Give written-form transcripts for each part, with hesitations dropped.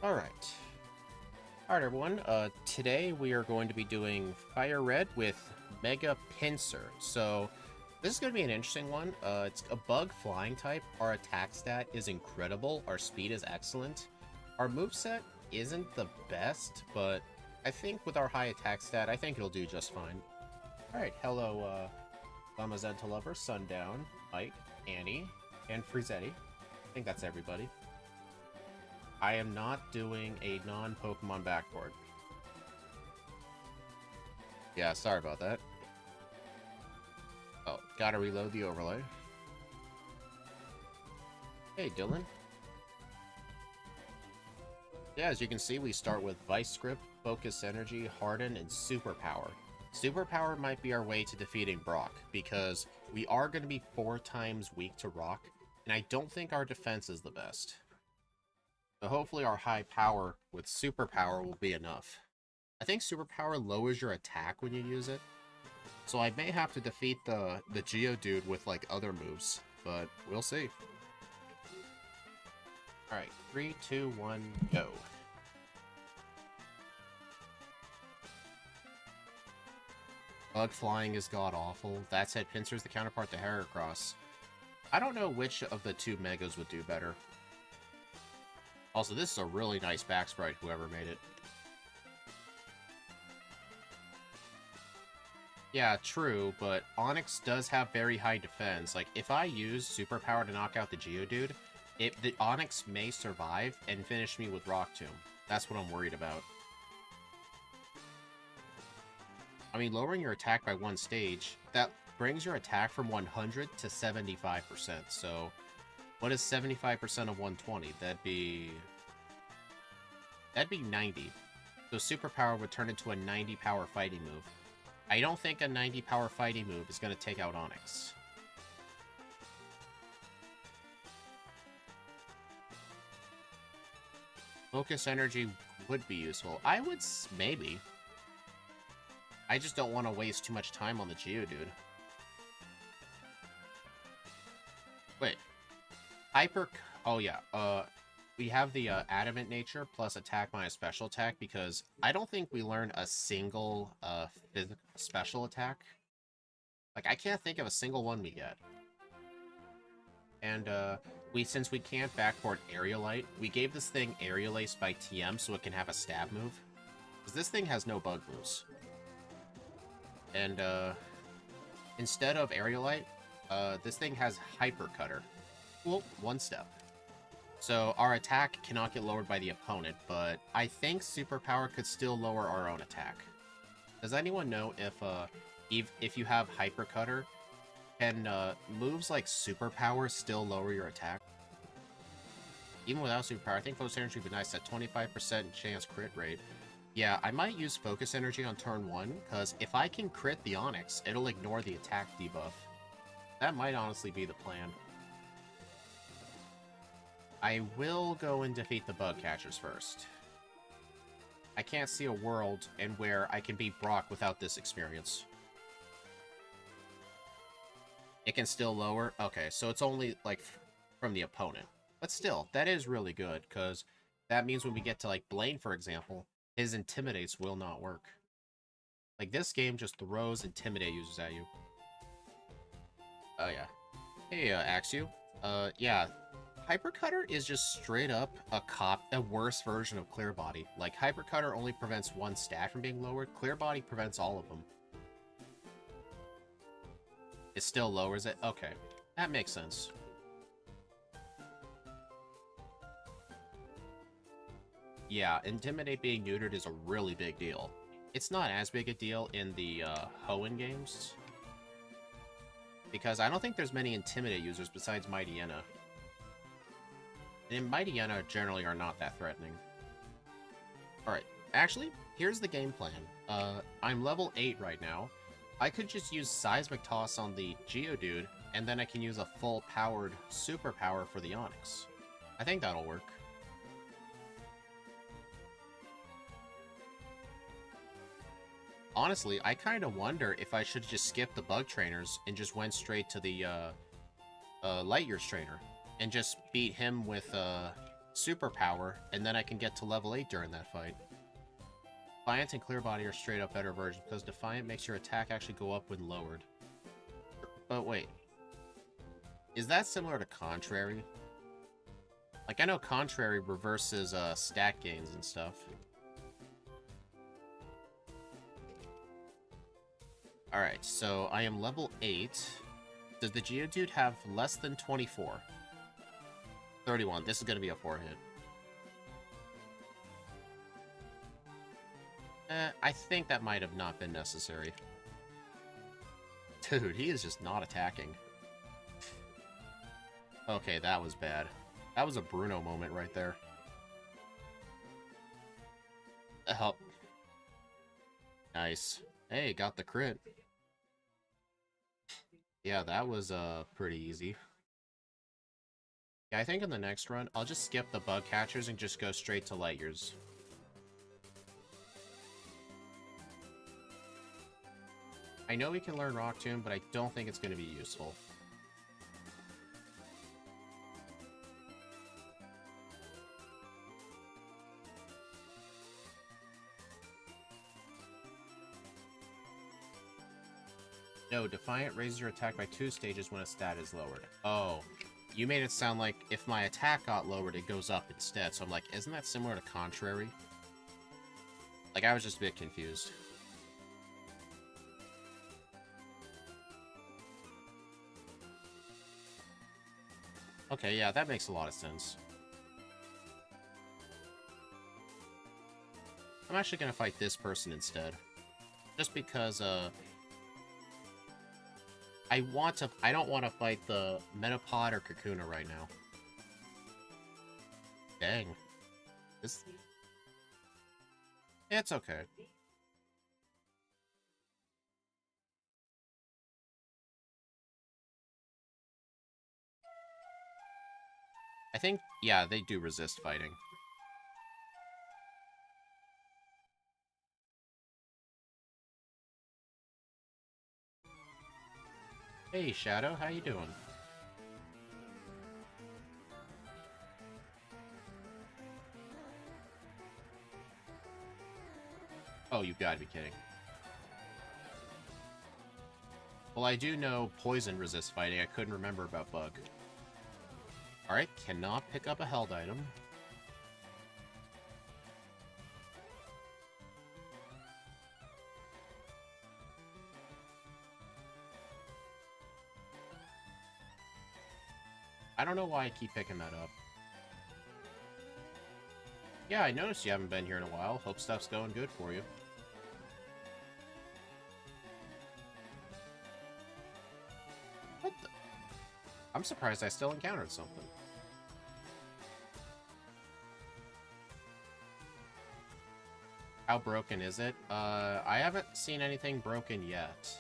Alright. Alright everyone, today we are going to be doing Firered with Mega Pinsir. So, this is going to be an interesting one. It's a bug flying type. Our attack stat is incredible. Our speed is excellent. Our moveset isn't the best, but I think with our high attack stat, I think it'll do just fine. Alright, hello, Lamazenta Lover, Sundown, Mike, Annie, and Frizetti. I think that's everybody. I am not doing a non-Pokemon backport. Yeah, sorry about that. Oh, gotta reload the overlay. Hey, Dylan. Yeah, as you can see, we start with Vice Grip, Focus Energy, Harden, and Superpower. Superpower might be our way to defeating Brock, because we are going to be 4 times weak to Rock, and I don't think our defense is the best. So hopefully our high power with Superpower will be enough. I think Superpower lowers your attack when you use it, so I may have to defeat the Geodude with like other moves, but we'll see. Alright, 3, 2, 1, go. Bug flying is god-awful. That said, Pinsir's the counterpart to Heracross. I don't know which of the 2 Megas would do better. Also, this is a really nice back sprite, whoever made it. Yeah, true, but Onix does have very high defense. Like, if I use Superpower to knock out the Geodude, the Onix may survive and finish me with Rock Tomb. That's what I'm worried about. I mean, lowering your attack by 1 stage, that brings your attack from 100 to 75%, so... What is 75% of 120? That'd be 90. So Superpower would turn into a 90 power fighting move. I don't think a 90 power fighting move is going to take out Onix. Focus Energy would be useful. I would... maybe. I just don't want to waste too much time on the Geodude. Wait. Oh yeah, we have the Adamant Nature plus attack minus special attack because I don't think we learned a single special attack. Like, I can't think of a single one we get. And since we can't backport Aerialite, we gave this thing Aerial Ace by TM so it can have a stab move. Because this thing has no bug moves. And instead of Aerialite, this thing has Hyper Cutter. Well, 1 step. So our attack cannot get lowered by the opponent, but I think Superpower could still lower our own attack. Does anyone know if you have Hyper Cutter, can moves like Superpower still lower your attack? Even without Superpower, I think Focus Energy would be nice at 25% chance crit rate. Yeah, I might use Focus Energy on turn 1, because if I can crit the Onix, it'll ignore the attack debuff. That might honestly be the plan. I will go and defeat the bug catchers first. I can't see a world in where I can beat Brock without this experience. It can still lower? Okay, so it's only, like, from the opponent. But still, that is really good, because that means when we get to, like, Blaine, for example, his Intimidates will not work. Like, this game just throws Intimidate users at you. Oh, yeah. Hey, Axew. Yeah. Hyper Cutter is just straight up a worse version of Clear Body. Like, Hyper Cutter only prevents 1 stat from being lowered. Clear Body prevents all of them. It still lowers it? Okay. That makes sense. Yeah, Intimidate being neutered is a really big deal. It's not as big a deal in the Hoenn games, because I don't think there's many Intimidate users besides Mightyena. And Mightyena generally are not that threatening. Alright, actually, here's the game plan. I'm level 8 right now. I could just use Seismic Toss on the Geodude, and then I can use a full-powered Superpower for the Onix. I think that'll work. Honestly, I kind of wonder if I should just skip the Bug Trainers and just went straight to the Light Years Trainer. And just beat him with superpower, and then I can get to level 8 during that fight. Defiant and Clear Body are straight up better versions, because Defiant makes your attack actually go up when lowered. But wait. Is that similar to Contrary? Like, I know Contrary reverses stat gains and stuff. Alright, so I am level 8. Does the Geodude have less than 24? 31. This is going to be a 4-hit. I think that might have not been necessary. Dude, he is just not attacking. Okay, that was bad. That was a Bruno moment right there. Help. Nice. Hey, got the crit. Yeah, that was pretty easy. Yeah, I think in the next run, I'll just skip the bug catchers and just go straight to light years. I know we can learn Rock Tomb, but I don't think it's going to be useful. No, Defiant raises your attack by 2 stages when a stat is lowered. Oh, you made it sound like if my attack got lowered, it goes up instead. So I'm like, isn't that similar to Contrary? Like, I was just a bit confused. Okay, yeah, that makes a lot of sense. I'm actually gonna fight this person instead. Just because, I don't want to fight the Metapod or Kakuna right now. Dang. It's okay. I think, yeah, they do resist fighting. Hey, Shadow, how you doing? Oh, you've got to be kidding. Well, I do know Poison resists fighting. I couldn't remember about Bug. Alright, cannot pick up a held item. I don't know why I keep picking that up. Yeah, I noticed you haven't been here in a while. Hope stuff's going good for you. What the? I'm surprised I still encountered something. How broken is it? I haven't seen anything broken yet.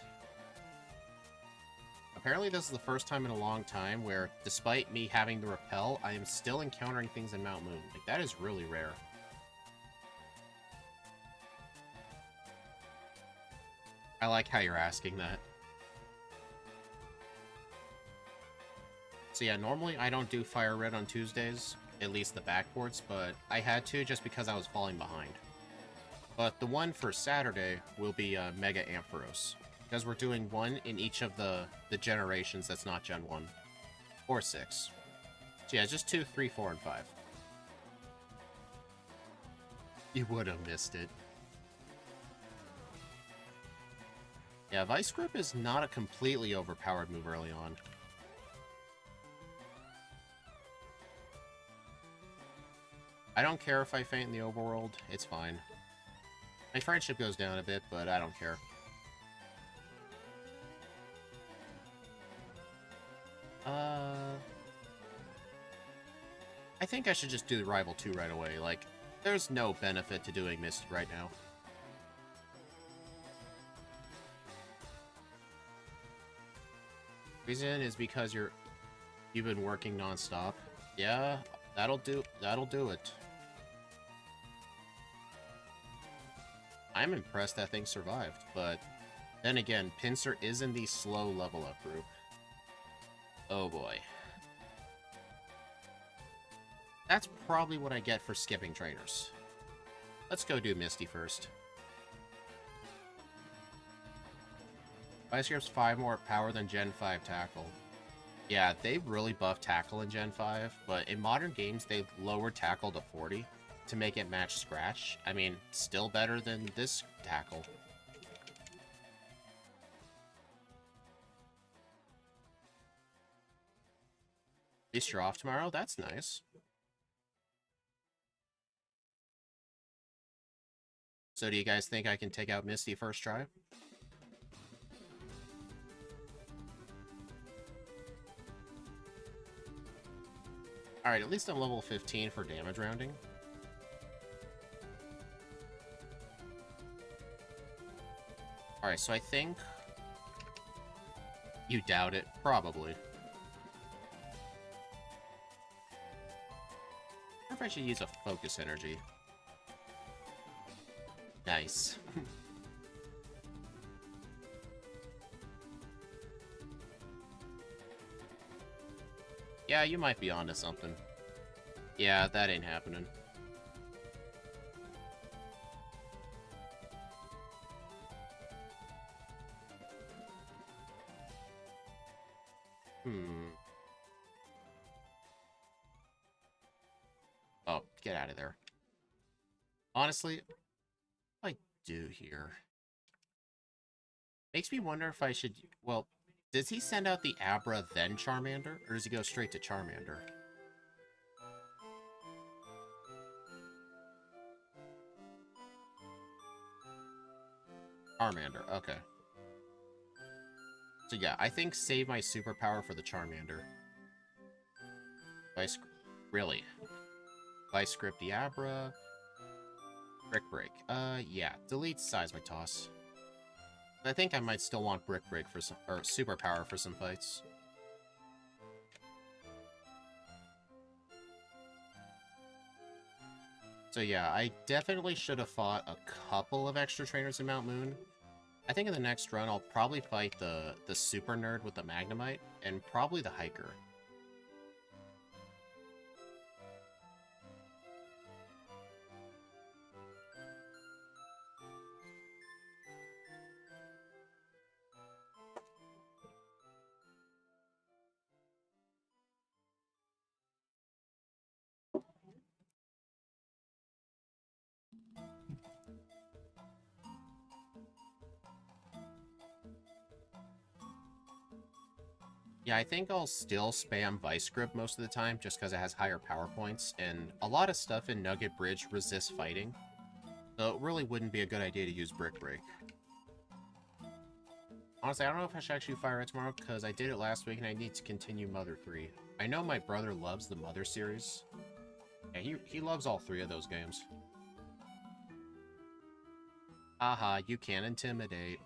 Apparently this is the first time in a long time where, despite me having the repel, I am still encountering things in Mount Moon. Like, that is really rare. I like how you're asking that. So yeah, normally I don't do Firered on Tuesdays, at least the backports, but I had to just because I was falling behind. But the one for Saturday will be Mega Ampharos, because we're doing one in each of the generations that's not Gen 1. Or 6. So yeah, just 2, 3, 4, and 5. You would have missed it. Yeah, Vice Grip is not a completely overpowered move early on. I don't care if I faint in the overworld, it's fine. My friendship goes down a bit, but I don't care. I think I should just do the Rival 2 right away. Like, there's no benefit to doing Mist right now. Reason is because you've been working non-stop. Yeah, that'll do it. I'm impressed that thing survived, but then again, Pinsir is in the slow level up group. Oh boy. That's probably what I get for skipping trainers. Let's go do Misty first. Vice Grip's 5 more power than Gen 5 Tackle. Yeah, they really buffed Tackle in Gen 5, but in modern games, they lowered Tackle to 40 to make it match Scratch. I mean, still better than this Tackle. At least you're off tomorrow? That's nice. So do you guys think I can take out Misty first try? Alright, at least I'm level 15 for damage rounding. Alright, so I think... You doubt it. Probably. I wonder if I should use a focus energy. Nice. Yeah, you might be onto something. Yeah, that ain't happening. Oh, get out of there. Honestly, what do I do here? Makes me wonder if I should... Well, does he send out the Abra then Charmander? Or does he go straight to Charmander? Charmander, okay. So yeah, I think save my superpower for the Charmander. Vice... Really? Vice Grip the Abra... Brick Break. Yeah. Delete Seismic-Toss. I think I might still want Brick Break for some... Or Superpower for some fights. So yeah, I definitely should have fought a couple of extra trainers in Mount Moon. I think in the next run, I'll probably fight the Super Nerd with the Magnemite, and probably the Hiker. Yeah, I think I'll still spam Vice Grip most of the time, just because it has higher power points, and a lot of stuff in Nugget Bridge resists fighting. So it really wouldn't be a good idea to use Brick Break. Honestly, I don't know if I should actually Firered tomorrow, because I did it last week and I need to continue Mother 3. I know my brother loves the Mother series. Yeah, he loves all 3 of those games. Haha, you can't intimidate.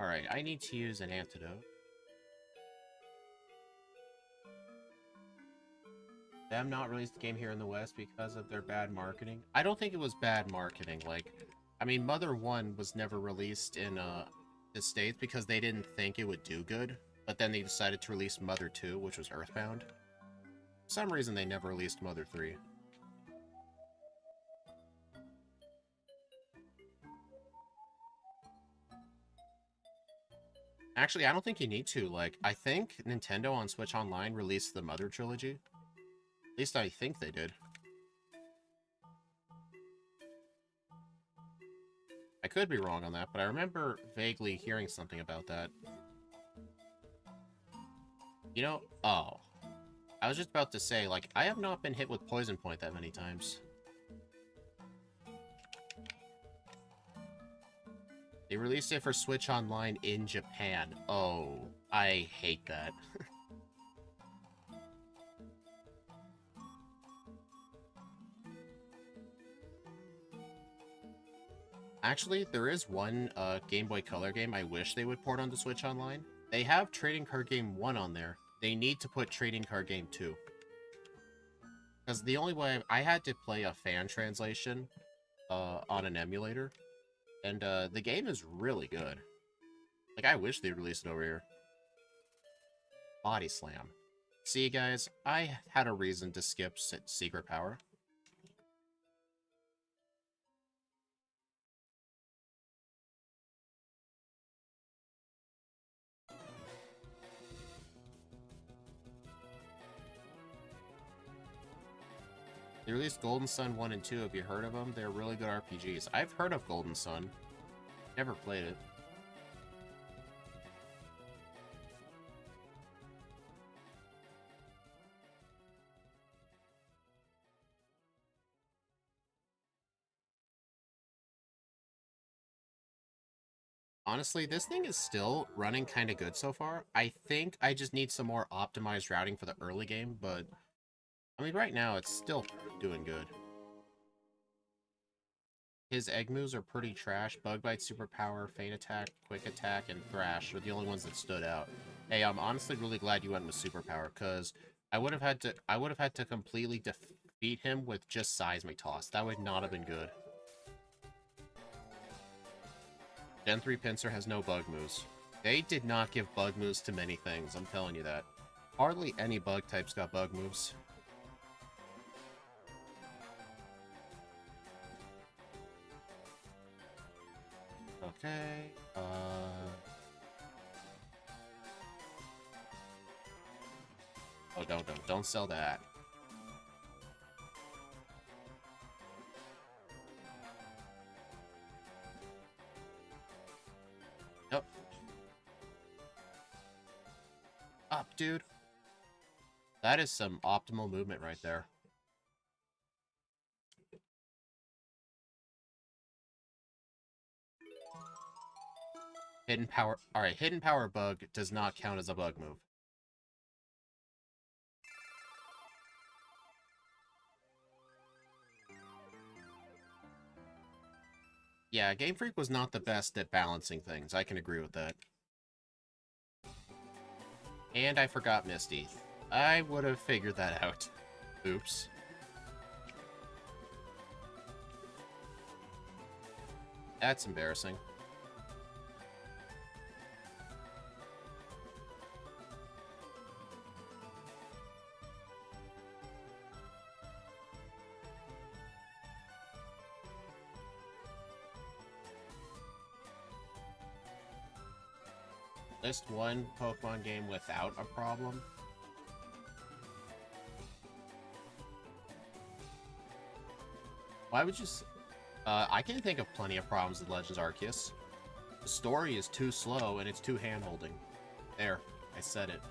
Alright, I need to use an antidote. Them not released the game here in the West because of their bad marketing. I don't think it was bad marketing. Like, I mean, Mother 1 was never released in the States because they didn't think it would do good. But then they decided to release Mother 2, which was Earthbound. For some reason, they never released Mother 3. Actually, I don't think you need to. Like, I think Nintendo on Switch Online released the Mother trilogy. At least I think they did. I could be wrong on that, but I remember vaguely hearing something about that. You know, oh. I was just about to say, like, I have not been hit with Poison Point that many times. They released it for Switch Online in Japan. Oh, I hate that. Actually, there is one Game Boy Color game I wish they would port onto Switch Online. They have Trading Card Game 1 on there. They need to put Trading Card Game 2. Because the only way I had to play a fan translation on an emulator, and the game is really good. Like, I wish they released it over here. Body Slam. See, guys, I had a reason to skip Secret Power. They released Golden Sun 1 and 2. Have you heard of them? They're really good RPGs. I've heard of Golden Sun. Never played it. Honestly, this thing is still running kind of good so far. I think I just need some more optimized routing for the early game, but I mean, right now it's still doing good. His egg moves are pretty trash. Bug Bite, Superpower, Feint Attack, Quick Attack, and Thrash were the only ones that stood out. Hey, I'm honestly really glad you went with Superpower, because I would have had to completely defeat him with just Seismic Toss. That would not have been good. Gen 3 Pinsir has no bug moves. They did not give bug moves to many things, I'm telling you that. Hardly any bug types got bug moves. Okay, Oh, don't sell that. Nope. Up, dude. That is some optimal movement right there. Hidden power. Alright, hidden power bug does not count as a bug move. Yeah, Game Freak was not the best at balancing things. I can agree with that. And I forgot Misty. I would have figured that out. Oops. That's embarrassing. List one Pokemon game without a problem. Why would you... I can think of plenty of problems with Legends Arceus. The story is too slow, and it's too hand-holding. There, I said it.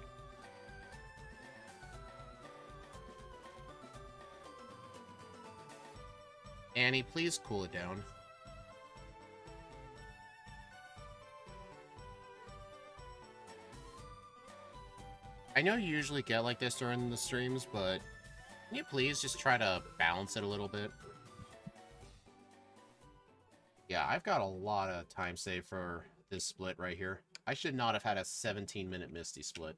Annie, please cool it down. I know you usually get like this during the streams, but can you please just try to balance it a little bit? Yeah, I've got a lot of time saved for this split right here. I should not have had a 17-minute Misty split.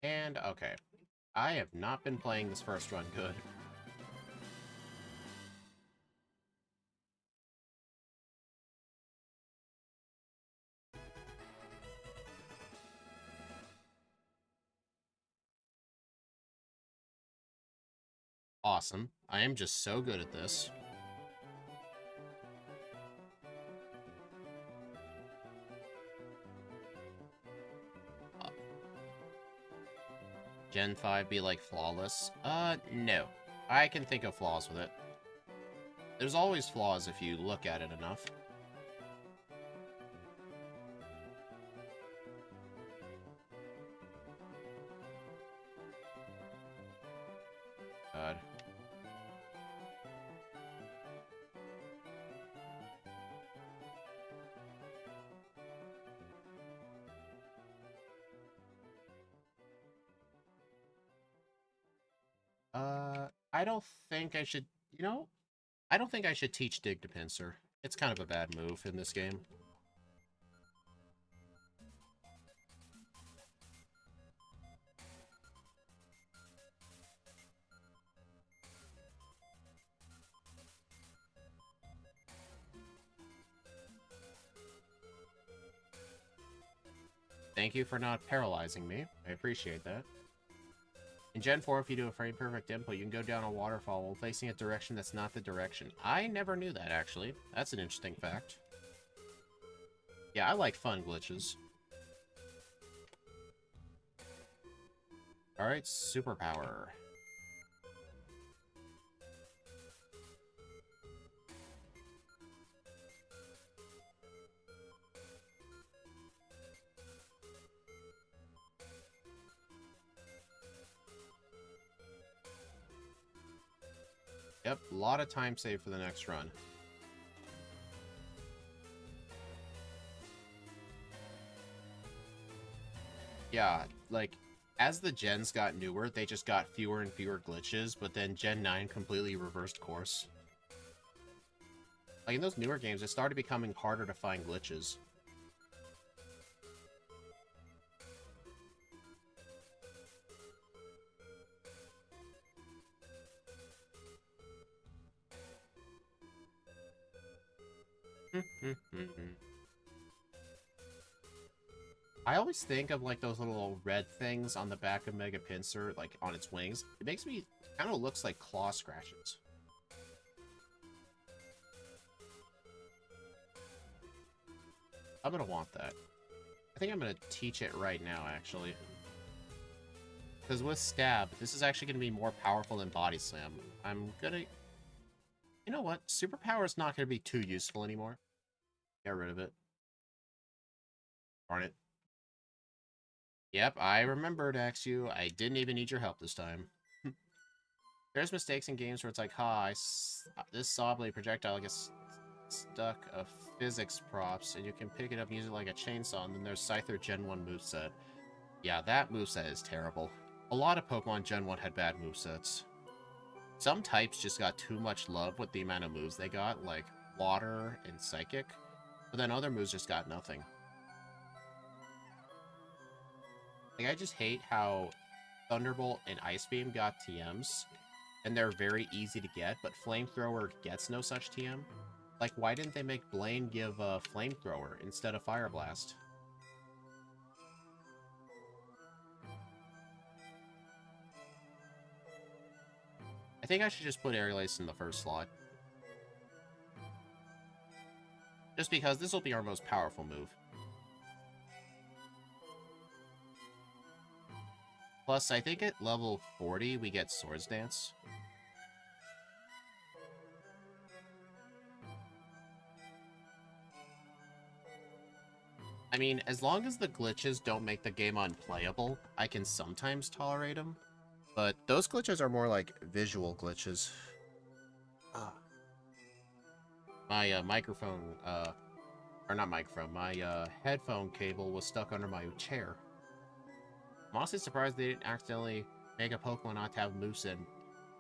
And, okay. I have not been playing this first run good. Awesome. I am just so good at this. Gen 5 be like flawless? No. I can think of flaws with it. There's always flaws if you look at it enough. God. I don't think I should... You know, I don't think I should teach Dig to Pinsir. It's kind of a bad move in this game. Thank you for not paralyzing me. I appreciate that. In Gen 4, if you do a frame perfect input, you can go down a waterfall while facing a direction that's not the direction. I never knew that, actually. That's an interesting fact. Yeah, I like fun glitches. Alright, superpower. Yep, a lot of time saved for the next run. Yeah, like, as the gens got newer, they just got fewer and fewer glitches, but then Gen 9 completely reversed course. Like, in those newer games, it started becoming harder to find glitches. I always think of, like, those little red things on the back of Mega Pinsir, like, on its wings. It makes me... kind of looks like claw scratches. I'm gonna want that. I think I'm gonna teach it right now, actually. Because with Stab, this is actually gonna be more powerful than Body Slam. I'm gonna... You know what? Superpower is not gonna be too useful anymore. Get rid of it. Darn it. Yep, I remembered, Axu. I didn't even need your help this time. There's mistakes in games where it's like, this saw blade projectile gets stuck of physics props, and you can pick it up and use it like a chainsaw, and then there's Scyther Gen 1 moveset. Yeah, that moveset is terrible. A lot of Pokemon Gen 1 had bad movesets. Some types just got too much love with the amount of moves they got, like Water and Psychic, but then other moves just got nothing. Like, I just hate how Thunderbolt and Ice Beam got TMs, and they're very easy to get, but Flamethrower gets no such TM. Like, why didn't they make Blaine give a Flamethrower instead of Fire Blast? I think I should just put Aerial Ace in the first slot. Just because this will be our most powerful move. Plus, I think at level 40, we get Swords Dance. I mean, as long as the glitches don't make the game unplayable, I can sometimes tolerate them. But those glitches are more like visual glitches. My microphone, or not microphone, my headphone cable was stuck under my chair. I'm honestly surprised they didn't accidentally make a Pokemon not to have moveset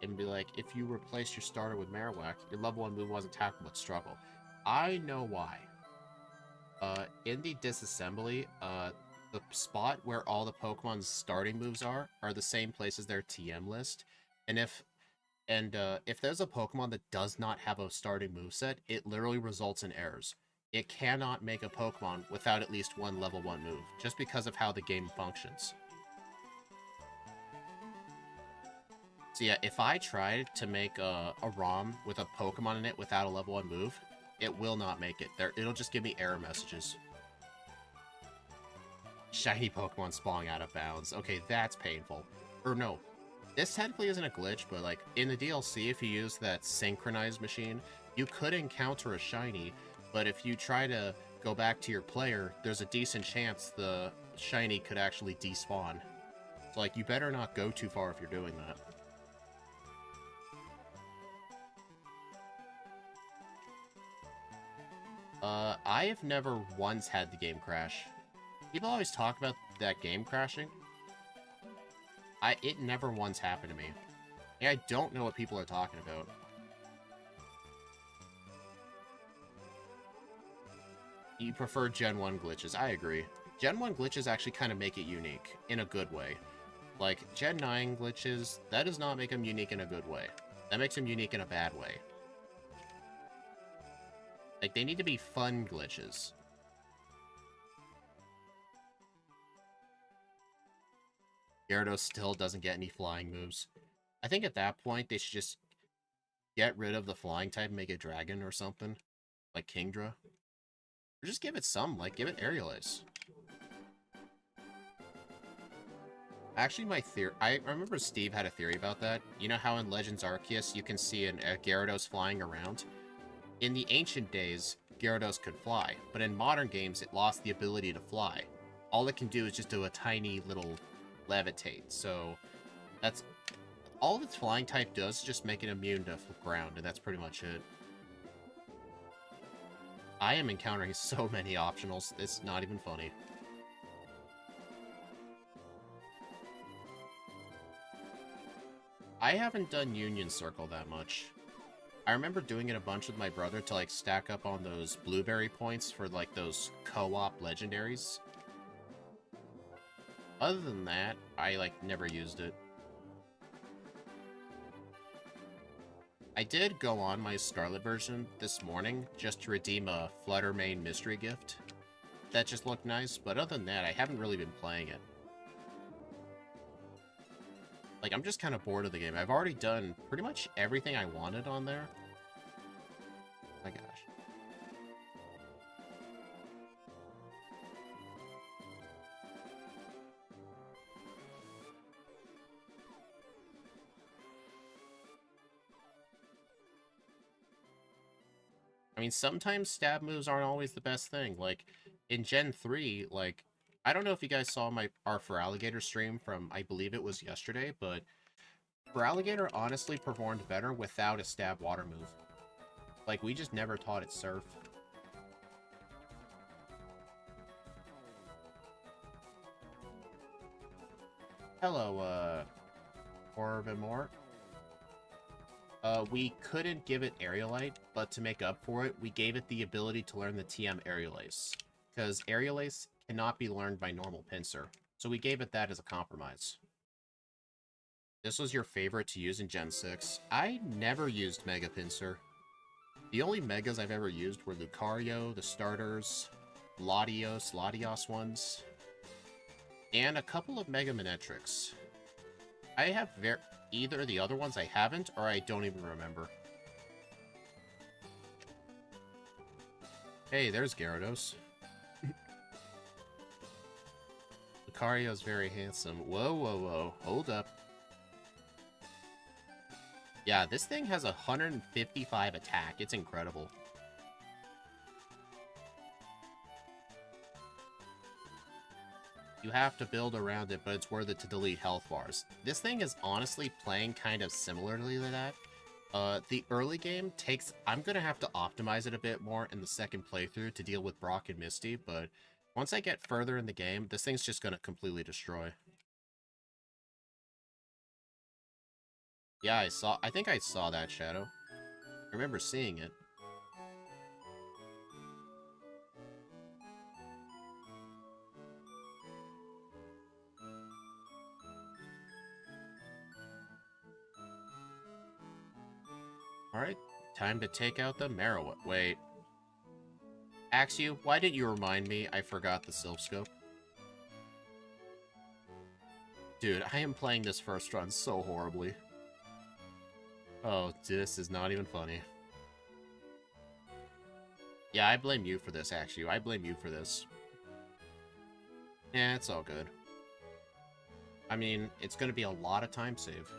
and be like, if you replace your starter with Marowak, your level 1 move wasn't tackle but struggle. I know why. In the disassembly, the spot where all the Pokemon's starting moves are the same place as their TM list. And if there's a Pokemon that does not have a starting moveset, it literally results in errors. It cannot make a Pokemon without at least one level 1 move, just because of how the game functions. So yeah, if I tried to make a ROM with a Pokemon in it without a level 1 move, it will not make it. It'll just give me error messages. Shiny Pokemon spawning out of bounds. Okay, that's painful. Or no, this technically isn't a glitch, but like in the DLC, if you use that synchronized machine, you could encounter a shiny, but if you try to go back to your player, there's a decent chance the shiny could actually despawn. So like, you better not go too far if you're doing that. I have never once had the game crash. People always talk about that game crashing. It never once happened to me. I don't know what people are talking about. You prefer Gen 1 glitches. I agree. Gen 1 glitches actually kind of make it unique, in a good way. Like, Gen 9 glitches, that does not make them unique in a good way. That makes them unique in a bad way. Like, they need to be fun glitches. Gyarados still doesn't get any flying moves. I think at that point, they should just get rid of the flying type and make it dragon or something. Like Kingdra. Or just give it some, like, give it Aerial Ace. Actually, my theory... I remember Steve had a theory about that. You know how in Legends Arceus you can see a Gyarados flying around? In the ancient days, Gyarados could fly, but in modern games it lost the ability to fly. All it can do is just do a tiny little levitate, so that's... all its flying type does is just make it immune to ground, and that's pretty much it. I am encountering so many optionals, it's not even funny. I haven't done Union Circle that much. I remember doing it a bunch with my brother to, like, stack up on those blueberry points for, like, those co-op legendaries. Other than that, I, like, never used it. I did go on my Scarlet version this morning just to redeem a Flutter Mane mystery gift. That just looked nice, but other than that, I haven't really been playing it. Like, I'm just kind of bored of the game. I've already done pretty much everything I wanted on there. My gosh. I mean, sometimes stab moves aren't always the best thing. Like, in Gen 3, like, I don't know if you guys saw our Feraligatr stream from, I believe it was yesterday, but Feraligatr honestly performed better without a stab water move. Like, we just never taught it Surf. Hello, Orbimore. We couldn't give it Aerialite, but to make up for it, we gave it the ability to learn the TM Aerial Ace. Because Aerial Ace cannot be learned by normal Pinsir, so we gave it that as a compromise. This was your favorite to use in Gen 6. I never used Mega Pinsir. The only Megas I've ever used were Lucario, the starters, Latios ones, and a couple of Mega Manetrix. I have either the other ones I haven't, or I don't even remember. Hey, there's Gyarados. Lucario's very handsome. Whoa, whoa, whoa. Hold up. Yeah, this thing has 155 attack. It's incredible. You have to build around it, but it's worth it to delete health bars. This thing is honestly playing kind of similarly to that. The early game takes... I'm going to have to optimize it a bit more in the second playthrough to deal with Brock and Misty, but once I get further in the game, this thing's just going to completely destroy. Yeah, I think I saw that, Shadow. I remember seeing it. Alright, time to take out the Marowak. Wait. Axew, why didn't you remind me? I forgot the Silph Scope. Dude, I am playing this first run so horribly. Oh, this is not even funny. Yeah, I blame you for this, Axew. I blame you for this. Yeah, it's all good. I mean, it's gonna be a lot of time save.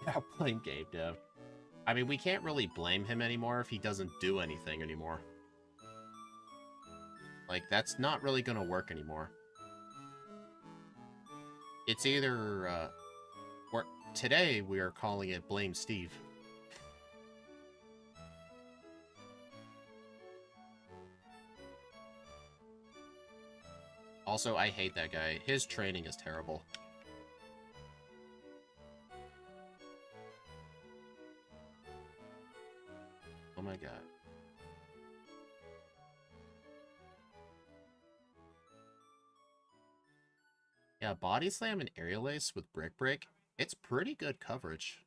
Now playing game dev. I mean, we can't really blame him anymore if he doesn't do anything anymore. Like, that's not really gonna work anymore. It's either, today we are calling it Blame Steve. Also, I hate that guy. His training is terrible. Oh my god. Yeah, Body Slam and Aerial Ace with Brick Break, it's pretty good coverage.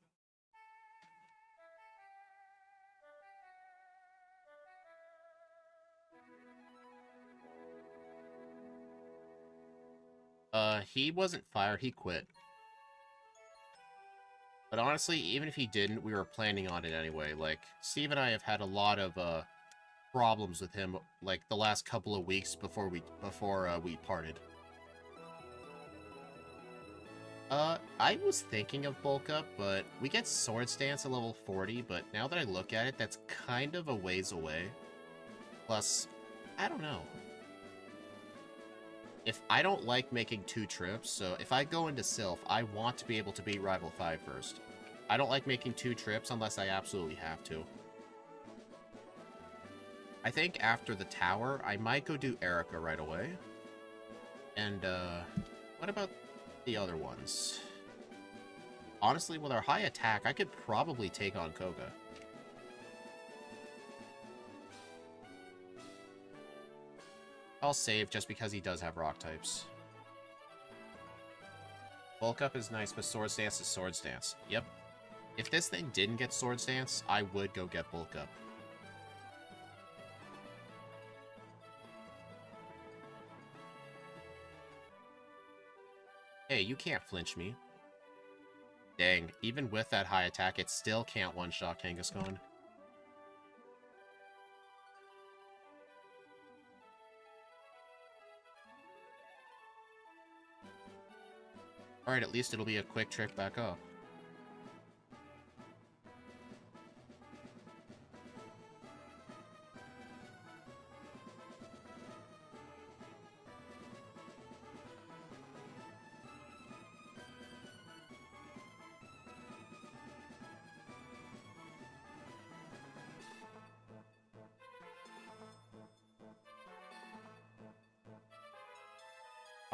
He wasn't fired, he quit. But honestly, even if he didn't, we were planning on it anyway. Like, Steve and I have had a lot of, problems with him, like, the last couple of weeks before we parted. I was thinking of bulk up, but we get Sword Stance at level 40, but now that I look at it, that's kind of a ways away. Plus, I don't know. If I don't like making 2 trips, so if I go into Sylph, I want to be able to beat Rival 5 first. I don't like making 2 trips unless I absolutely have to. I think after the tower, I might go do Erica right away. And, what about the other ones? Honestly, with our high attack, I could probably take on Koga. I'll save just because he does have rock types. Bulk up is nice, but Sword Stance is Sword Stance. Yep. If this thing didn't get Sword Stance, I would go get bulk up. Hey, you can't flinch me. Dang, even with that high attack, it still can't one-shot Kangaskhan. Alright, at least it'll be a quick trip back up.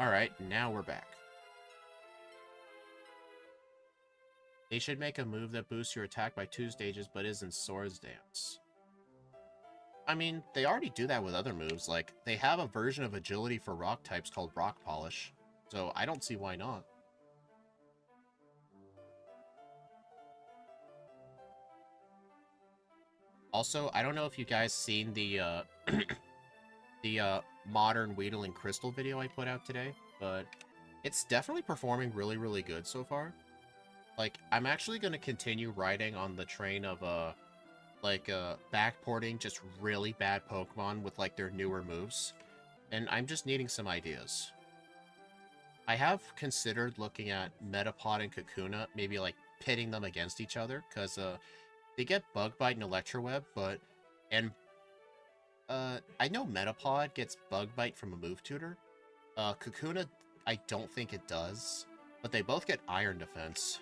Alright, now we're back. They should make a move that boosts your attack by 2 stages but isn't Sword Dance. I mean, they already do that with other moves. Like, they have a version of agility for rock types called Rock Polish. So I don't see why not. Also, I don't know if you guys seen the, modern Weedle and Crystal video I put out today, but it's definitely performing really, really good so far. Like, I'm actually going to continue riding on the train of, backporting just really bad Pokemon with, like, their newer moves. And I'm just needing some ideas. I have considered looking at Metapod and Kakuna, maybe, like, pitting them against each other, because, they get Bug Bite and Electroweb, but... And, I know Metapod gets Bug Bite from a move tutor. Kakuna, I don't think it does. But they both get Iron Defense.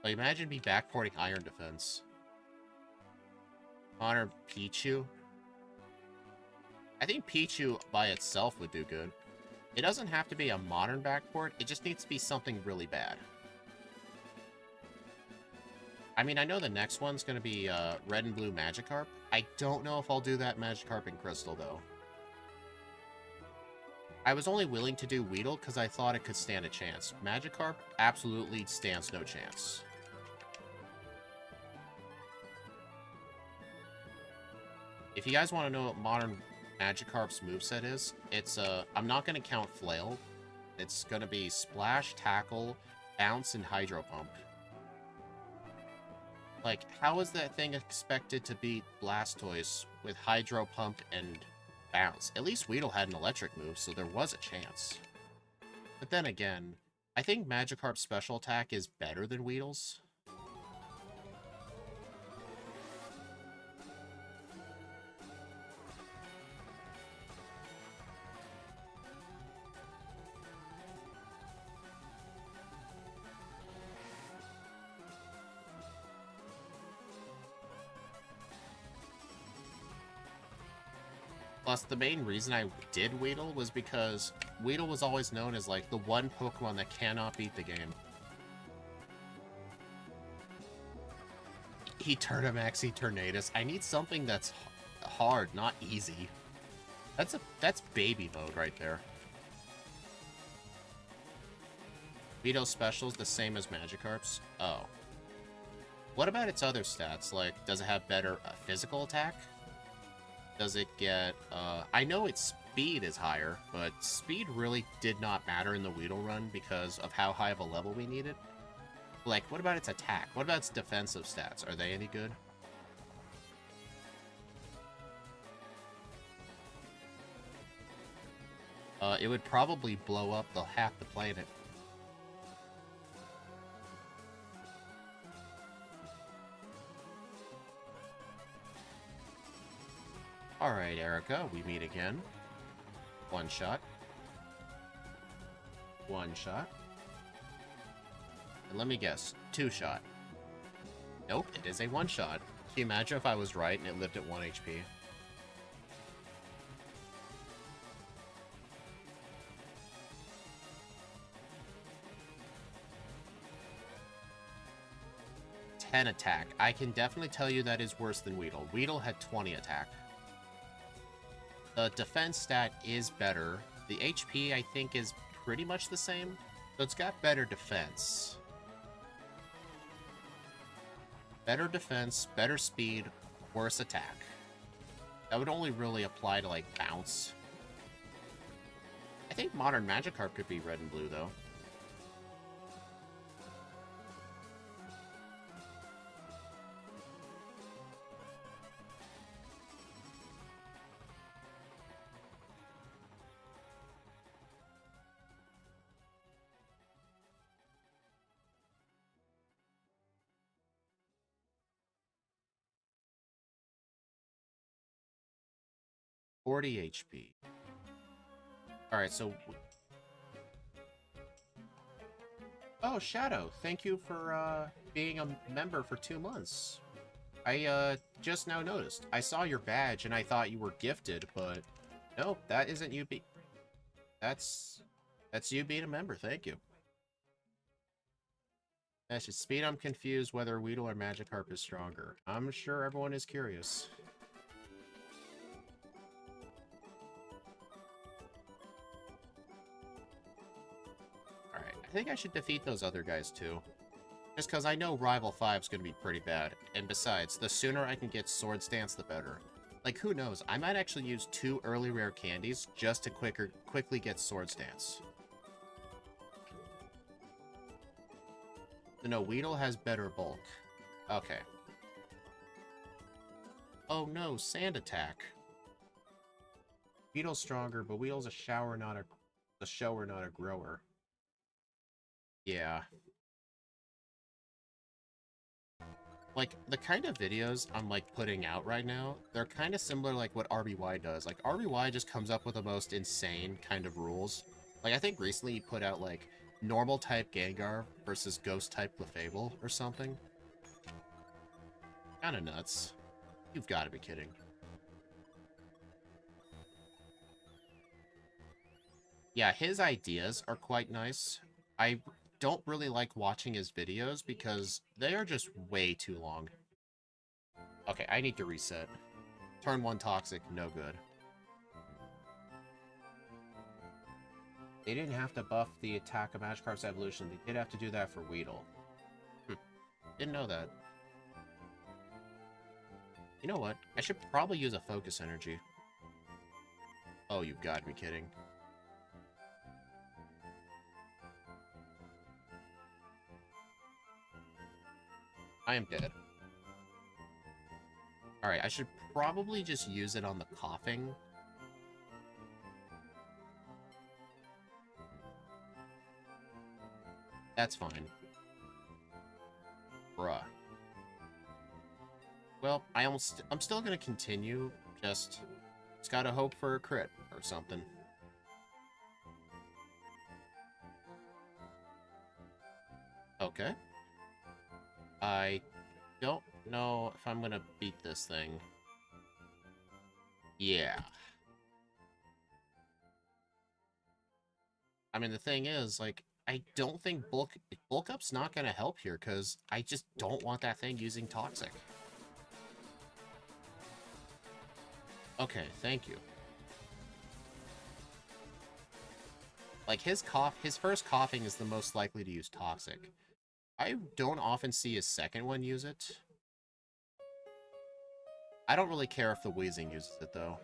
Like, imagine me backporting Iron Defense. Honor Pichu. I think Pichu by itself would do good. It doesn't have to be a modern backport, it just needs to be something really bad. I mean, I know the next one's going to be Red and Blue Magikarp. I don't know if I'll do that Magikarp and Crystal, though. I was only willing to do Weedle because I thought it could stand a chance. Magikarp absolutely stands no chance. If you guys want to know what modern Magikarp's moveset is, it's, I'm not going to count Flail. It's going to be Splash, Tackle, Bounce, and Hydro Pump. Like, how is that thing expected to beat Blastoise with Hydro Pump and Bounce? At least Weedle had an electric move, so there was a chance. But then again, I think Magikarp's special attack is better than Weedle's. Plus, the main reason I did Weedle was because Weedle was always known as, like, the one Pokemon that cannot beat the game. Eternamax Eternatus. I need something that's hard, not easy. That's baby mode right there. Veto special's the same as Magikarp's? Oh. What about its other stats? Like, does it have better physical attack? Does it get, I know its speed is higher, but speed really did not matter in the Weedle run because of how high of a level we needed. Like, what about its attack? What about its defensive stats? Are they any good? It would probably blow up half the planet. Alright, Erica, we meet again. One shot. One shot. And let me guess, two shot. Nope, it is a one shot. Can you imagine if I was right and it lived at 1 HP? Attack. I can definitely tell you that is worse than Weedle. Weedle had 20 attack. The defense stat is better. The HP, I think, is pretty much the same. So it's got better defense. Better defense, better speed, worse attack. That would only really apply to, like, bounce. I think modern Magikarp could be red and blue, though. HP. Alright, so... Oh, Shadow, thank you for being a member for 2 months. I just now noticed. I saw your badge and I thought you were gifted, but no, that isn't you That's you being a member, thank you. That's just speed. I'm confused whether Weedle or Magikarp is stronger. I'm sure everyone is curious. I think I should defeat those other guys, too. Just because I know Rival 5 is going to be pretty bad. And besides, the sooner I can get Swords Dance, the better. Like, who knows? I might actually use 2 early rare candies just to quickly get Swords Dance. No, Weedle has better bulk. Okay. Oh no, Sand Attack. Weedle's stronger, but Weedle's a shower, not a grower. Yeah. Like, the kind of videos I'm, like, putting out right now, they're kind of similar like what RBY does. Like, RBY just comes up with the most insane kind of rules. Like, I think recently he put out, like, normal type Gengar versus ghost type Clefable or something. Kinda nuts. You've got to be kidding. Yeah, his ideas are quite nice. I don't really like watching his videos because they are just way too long. Okay, I need to reset. Turn 1 Toxic, no good. They didn't have to buff the attack of Magikarp's evolution. They did have to do that for Weedle. Didn't know that. You know what? I should probably use a Focus Energy. Oh, you've got to be kidding. I am dead. Alright, I should probably just use it on the coughing. That's fine. Bruh. Well, I'm still gonna continue, just gotta hope for a crit or something. Okay. I don't know if I'm gonna beat this thing. Yeah. I mean, the thing is, like, I don't think bulk up's not gonna help here, because I just don't want that thing using Toxic. Okay, thank you. Like, his first coughing is the most likely to use Toxic. I don't often see his second one use it. I don't really care if the wheezing uses it, though.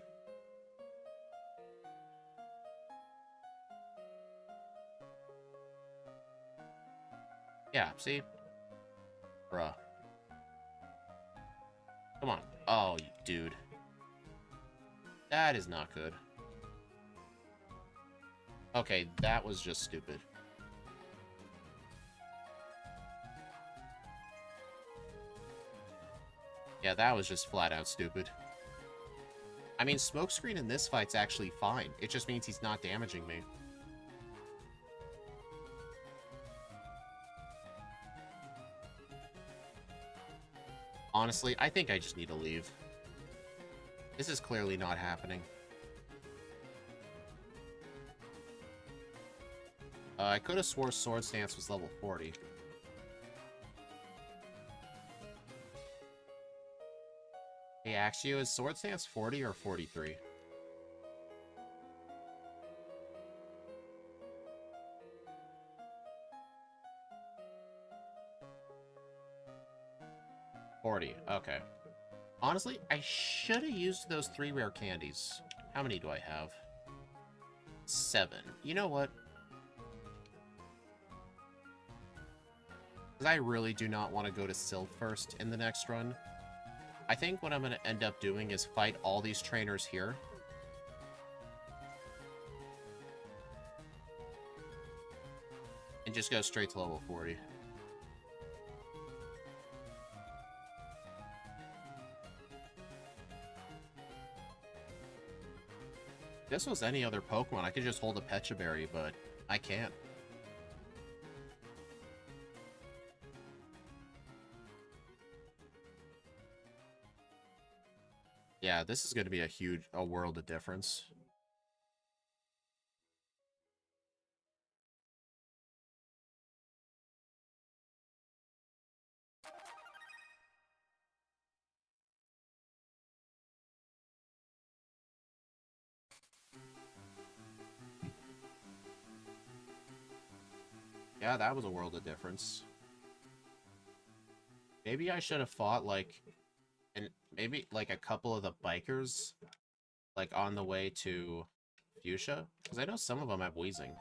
Yeah, see? Bruh. Come on. Oh, dude. That is not good. Okay, that was just stupid. Yeah, that was just flat out stupid. I mean, Smokescreen in this fight's actually fine. It just means he's not damaging me. Honestly, I think I just need to leave. This is clearly not happening. I could have swore Sword Stance was level 40. Hey, Axio, is Sword Stance 40 or 43? Okay. Honestly, I should have used those 3 rare candies. How many do I have? 7. You know what? Because I really do not want to go to Sylph first in the next run. I think what I'm going to end up doing is fight all these trainers here. And just go straight to level 40. If this was any other Pokemon, I could just hold a Pecha Berry, but I can't. Yeah, this is going to be a world of difference. Yeah, that was a world of difference. Maybe I should have fought, like, maybe, like, a couple of the bikers, like, on the way to Fuchsia? Because I know some of them have wheezing.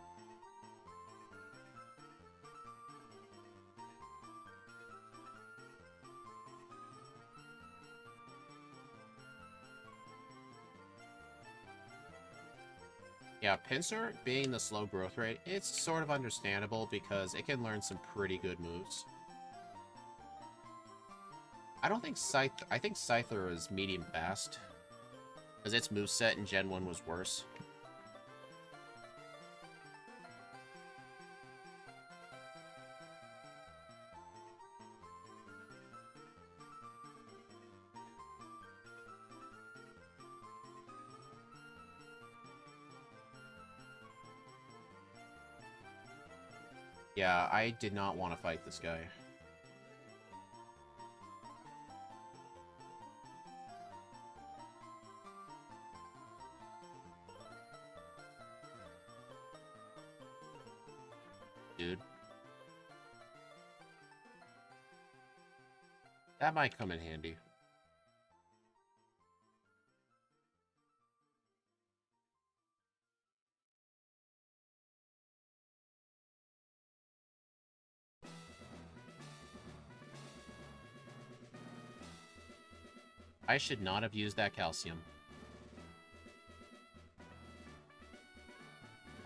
Yeah, Pinsir being the slow growth rate, it's sort of understandable because it can learn some pretty good moves. I don't think I think Scyther is medium fast, because its moveset in Gen 1 was worse. Yeah, I did not want to fight this guy. Dude. That might come in handy. I should not have used that calcium.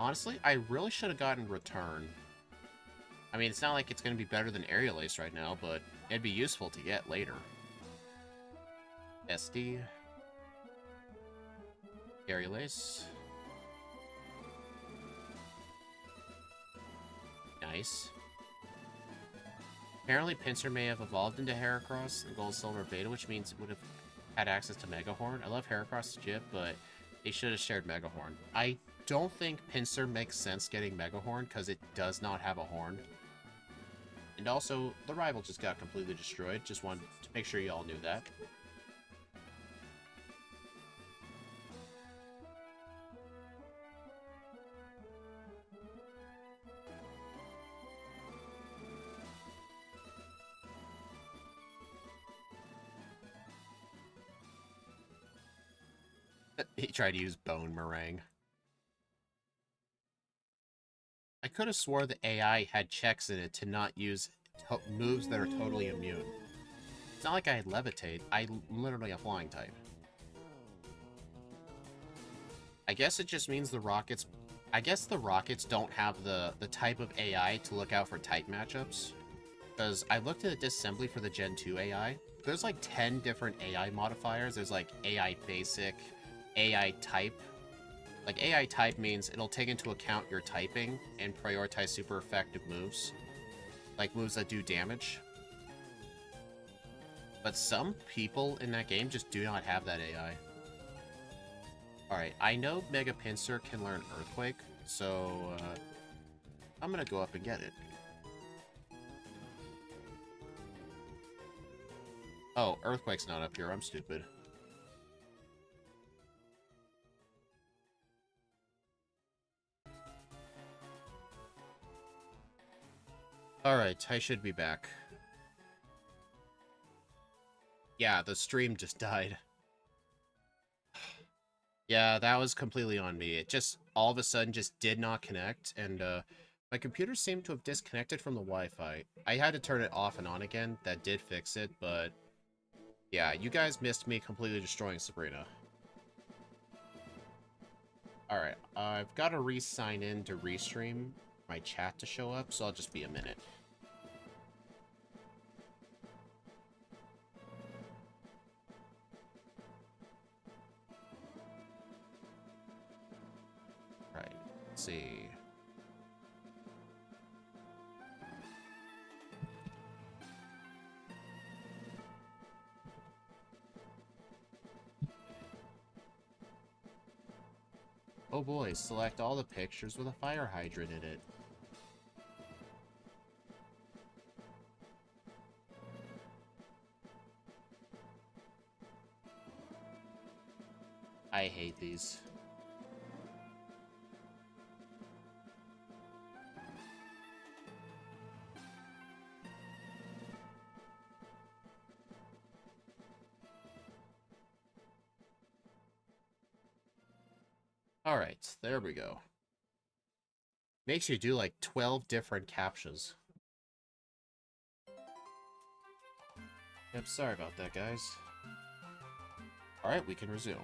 Honestly, I really should have gotten Return. I mean, it's not like it's going to be better than Aerial Ace right now, but it'd be useful to get later. SD. Aerial Ace. Nice. Apparently, Pinsir may have evolved into Heracross in Gold Silver Beta, which means it would have had access to Mega Horn. I love Heracross Jip, but They should have shared Megahorn. I don't think Pinsir makes sense getting Megahorn because it does not have a horn. And also, the rival just got completely destroyed. Just wanted to make sure you all knew that. He tried to use Bone Meringue. I could have swore the AI had checks in it to not use moves that are totally immune. It's not like I had Levitate. I'm literally a flying type. I guess it just means the Rockets... I guess the Rockets don't have the type of AI to look out for type matchups. Because I looked at the disassembly for the Gen 2 AI. There's like 10 different AI modifiers. There's like AI Basic, AI Type. Like, AI Type means it'll take into account your typing and prioritize super effective moves. Like, moves that do damage. But some people in that game just do not have that AI. Alright, I know Mega Pinsir can learn Earthquake, so I'm gonna go up and get it. Oh, Earthquake's not up here, I'm stupid. Alright, I should be back. Yeah, the stream just died. Yeah, that was completely on me. It just, all of a sudden, just did not connect, and my computer seemed to have disconnected from the Wi-Fi. I had to turn it off and on again. That did fix it, but yeah, you guys missed me completely destroying Sabrina. Alright, I've got to re-sign in to restream my chat to show up, so I'll just be a minute. Right, let's see. Oh boy, select all the pictures with a fire hydrant in it. I hate these. Alright, there we go. Makes you do like 12 different captchas. Yep, sorry about that, guys. Alright, we can resume.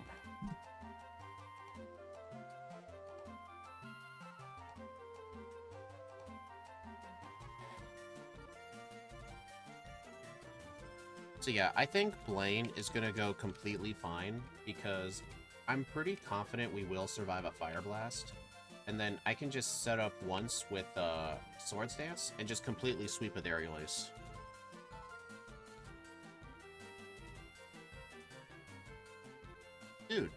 So yeah, I think Blaine is gonna go completely fine, because I'm pretty confident we will survive a Fire Blast. And then I can just set up once with Swords Dance and just completely sweep with Aerial Ace. Dude,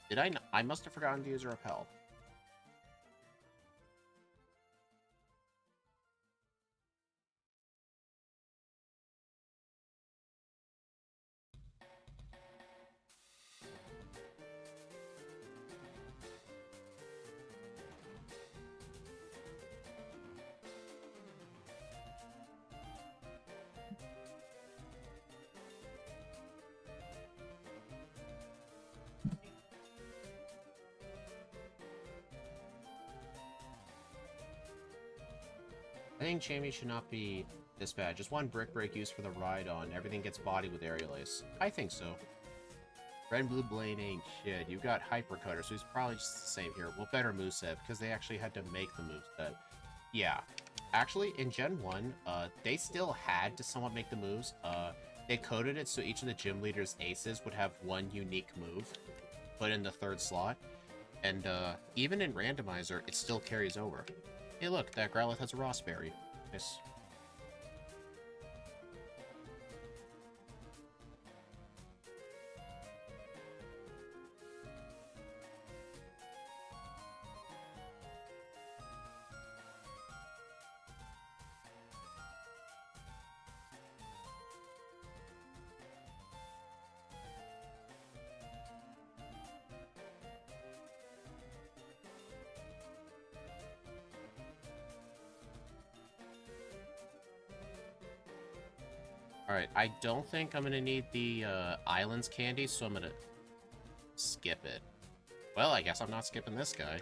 did I must have forgotten to use a Repel. I think Jamie should not be this bad. Just one Brick Break used for the ride on. Everything gets bodied with Aerial Ace. I think so. Red and Blue Blaine ain't shit. You've got Hyper Cutter, so he's probably just the same here. Well, better moveset, because they actually had to make the moveset. Yeah. Actually, in Gen 1, they still had to somewhat make the moves. They coded it so each of the gym leaders' aces would have one unique move put in the third slot. And even in Randomizer, it still carries over. Hey look, that Growlithe has a Rossberry. Nice. Alright, I don't think I'm gonna need the islands candy, so I'm gonna skip it. Well, I guess I'm not skipping this guy.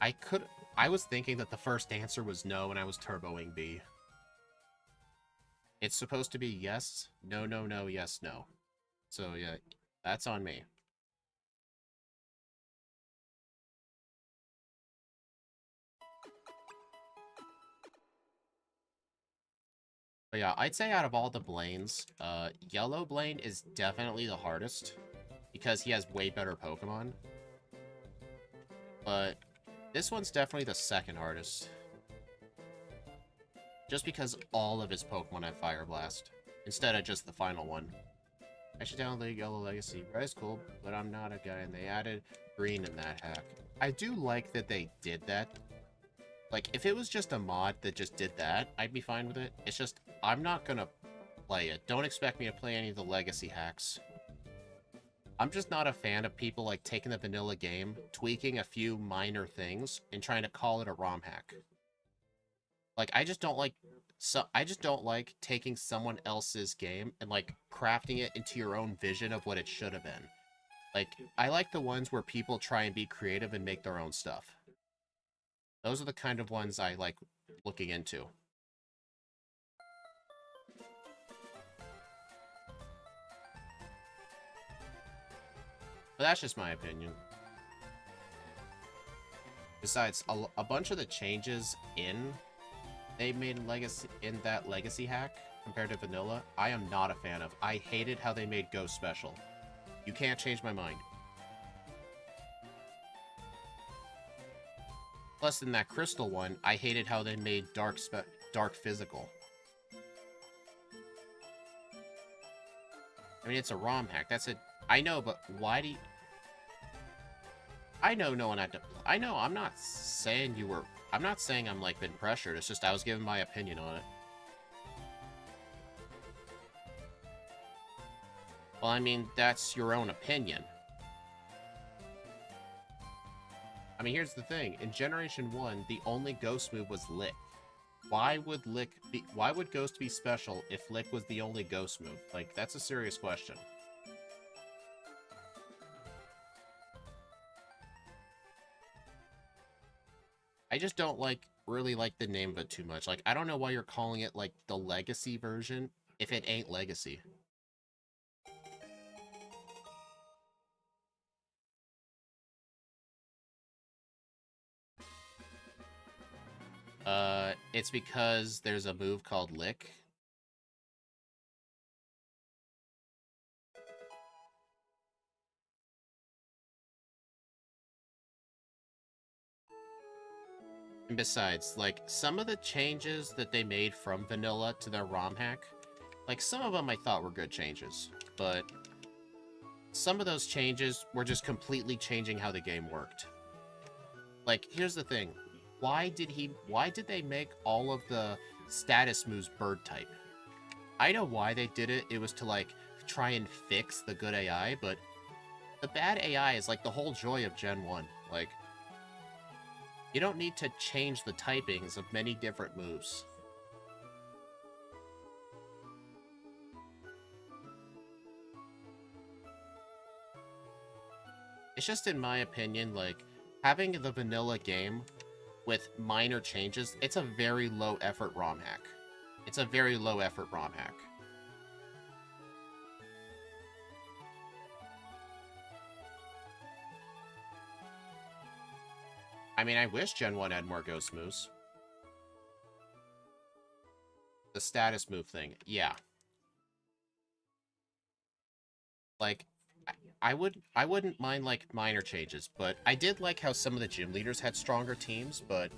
I was thinking that the first answer was no, and I was turboing B. It's supposed to be yes, no, no, no, yes, no. So yeah, that's on me. But yeah, I'd say out of all the Blaines, Yellow Blaine is definitely the hardest, because he has way better Pokemon. But this one's definitely the second hardest. Just because all of his Pokemon have Fire Blast, instead of just the final one. I should download Yellow Legacy. Red is cool, but I'm not a guy, and they added green in that hack. I do like that they did that. Like, if it was just a mod that just did that, I'd be fine with it. It's just, I'm not gonna play it. Don't expect me to play any of the legacy hacks. I'm just not a fan of people, like, taking the vanilla game, tweaking a few minor things, and trying to call it a ROM hack. Like, I just don't like taking someone else's game and, like, crafting it into your own vision of what it should have been. Like, I like the ones where people try and be creative and make their own stuff. Those are the kind of ones I like looking into. But that's just my opinion. Besides, a bunch of the changes they made in that legacy hack compared to vanilla, I am not a fan of. I hated how they made Ghost special. You can't change my mind. Plus, in that Crystal one, I hated how they made Dark physical. I mean, it's a ROM hack. That's it. I know, but why do you... I know no one had to... I know, I'm not saying you were... I'm not saying I'm, like, been pressured. It's just I was giving my opinion on it. Well, I mean, that's your own opinion. I mean, here's the thing. In Generation 1, the only Ghost move was Lick. Why would Ghost be special if Lick was the only Ghost move? Like, that's a serious question. I just don't really like the name of it too much. Like, I don't know why you're calling it, like, the Legacy version if it ain't Legacy. It's because there's a move called Lick. And besides, like, some of the changes that they made from vanilla to their ROM hack, like, some of them I thought were good changes, but some of those changes were just completely changing how the game worked. Like, here's the thing. Why did they make all of the status moves bird type? I know why they did it. It was to, like, try and fix the good AI, but the bad AI is, like, the whole joy of Gen 1. Like, you don't need to change the typings of many different moves. It's just, in my opinion, like, having the vanilla game with minor changes, it's a very low-effort ROM hack. It's a very low-effort ROM hack. I mean, I wish Gen 1 had more Ghost moves. The status move thing, yeah. Like, I wouldn't mind, like, minor changes, but I did like how some of the gym leaders had stronger teams, but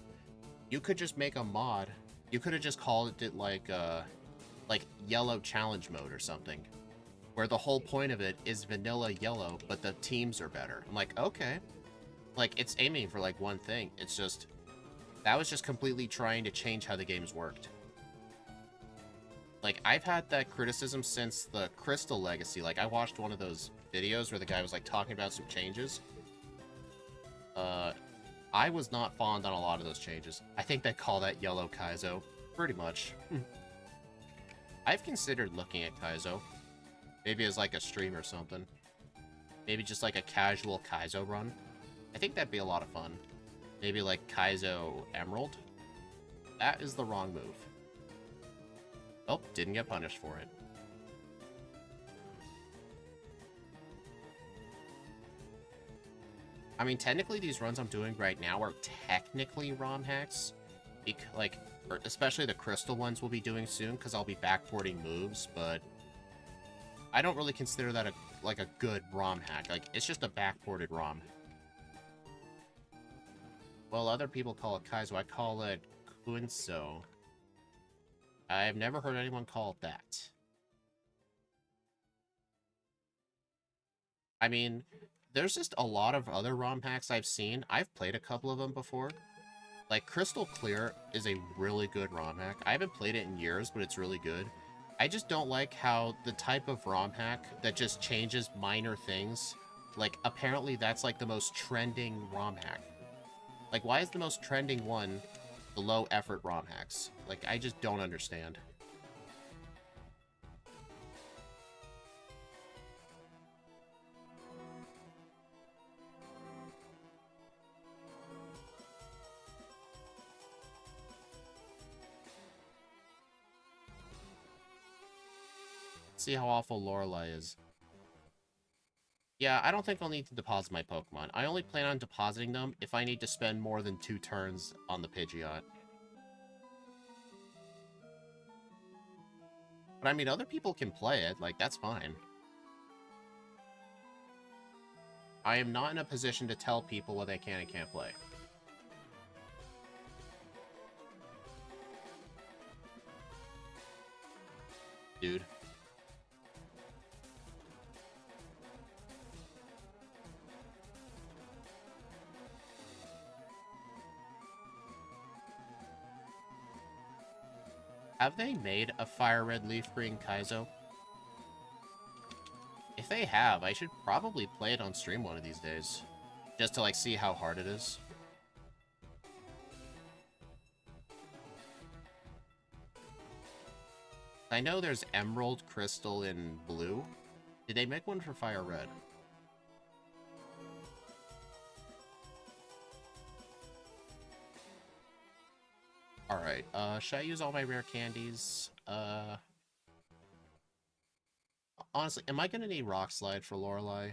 you could just make a mod. You could have just called it, like Yellow Challenge Mode or something, where the whole point of it is vanilla yellow, but the teams are better. I'm like, okay. Like, it's aiming for, like, one thing. It's just... That was just completely trying to change how the games worked. Like, I've had that criticism since the Crystal Legacy. Like, I watched one of those videos where the guy was, like, talking about some changes. I was not fond on a lot of those changes. I think they call that Yellow Kaizo. Pretty much. I've considered looking at Kaizo. Maybe as like a stream or something. Maybe just like a casual Kaizo run. I think that'd be a lot of fun. Maybe like Kaizo Emerald. That is the wrong move. Oh, didn't get punished for it. I mean, technically these runs I'm doing right now are technically ROM hacks. Like, especially the crystal ones we'll be doing soon, because I'll be backporting moves, but I don't really consider that a good ROM hack. Like, it's just a backported ROM. Well, other people call it Kaizo. I call it Kunso. I've never heard anyone call it that. I mean, there's just a lot of other ROM hacks I've seen. I've played a couple of them before. Like, Crystal Clear is a really good ROM hack. I haven't played it in years, but it's really good. I just don't like how the type of ROM hack that just changes minor things, like, apparently that's, like, the most trending ROM hack. Like, why is the most trending one the low-effort ROM hacks? Like, I just don't understand. See how awful Lorelei is. Yeah, I don't think I'll need to deposit my Pokemon. I only plan on depositing them if I need to spend more than 2 turns on the Pidgeot. But I mean, other people can play it, like, that's fine. I am not in a position to tell people what they can and can't play. Dude. Have they made a Fire-Red Leaf Green Kaizo? If they have, I should probably play it on stream one of these days. Just to, like, see how hard it is. I know there's Emerald, Crystal, and Blue. Did they make one for Fire-Red? Alright, should I use all my rare candies? Honestly, am I gonna need Rock Slide for Lorelei?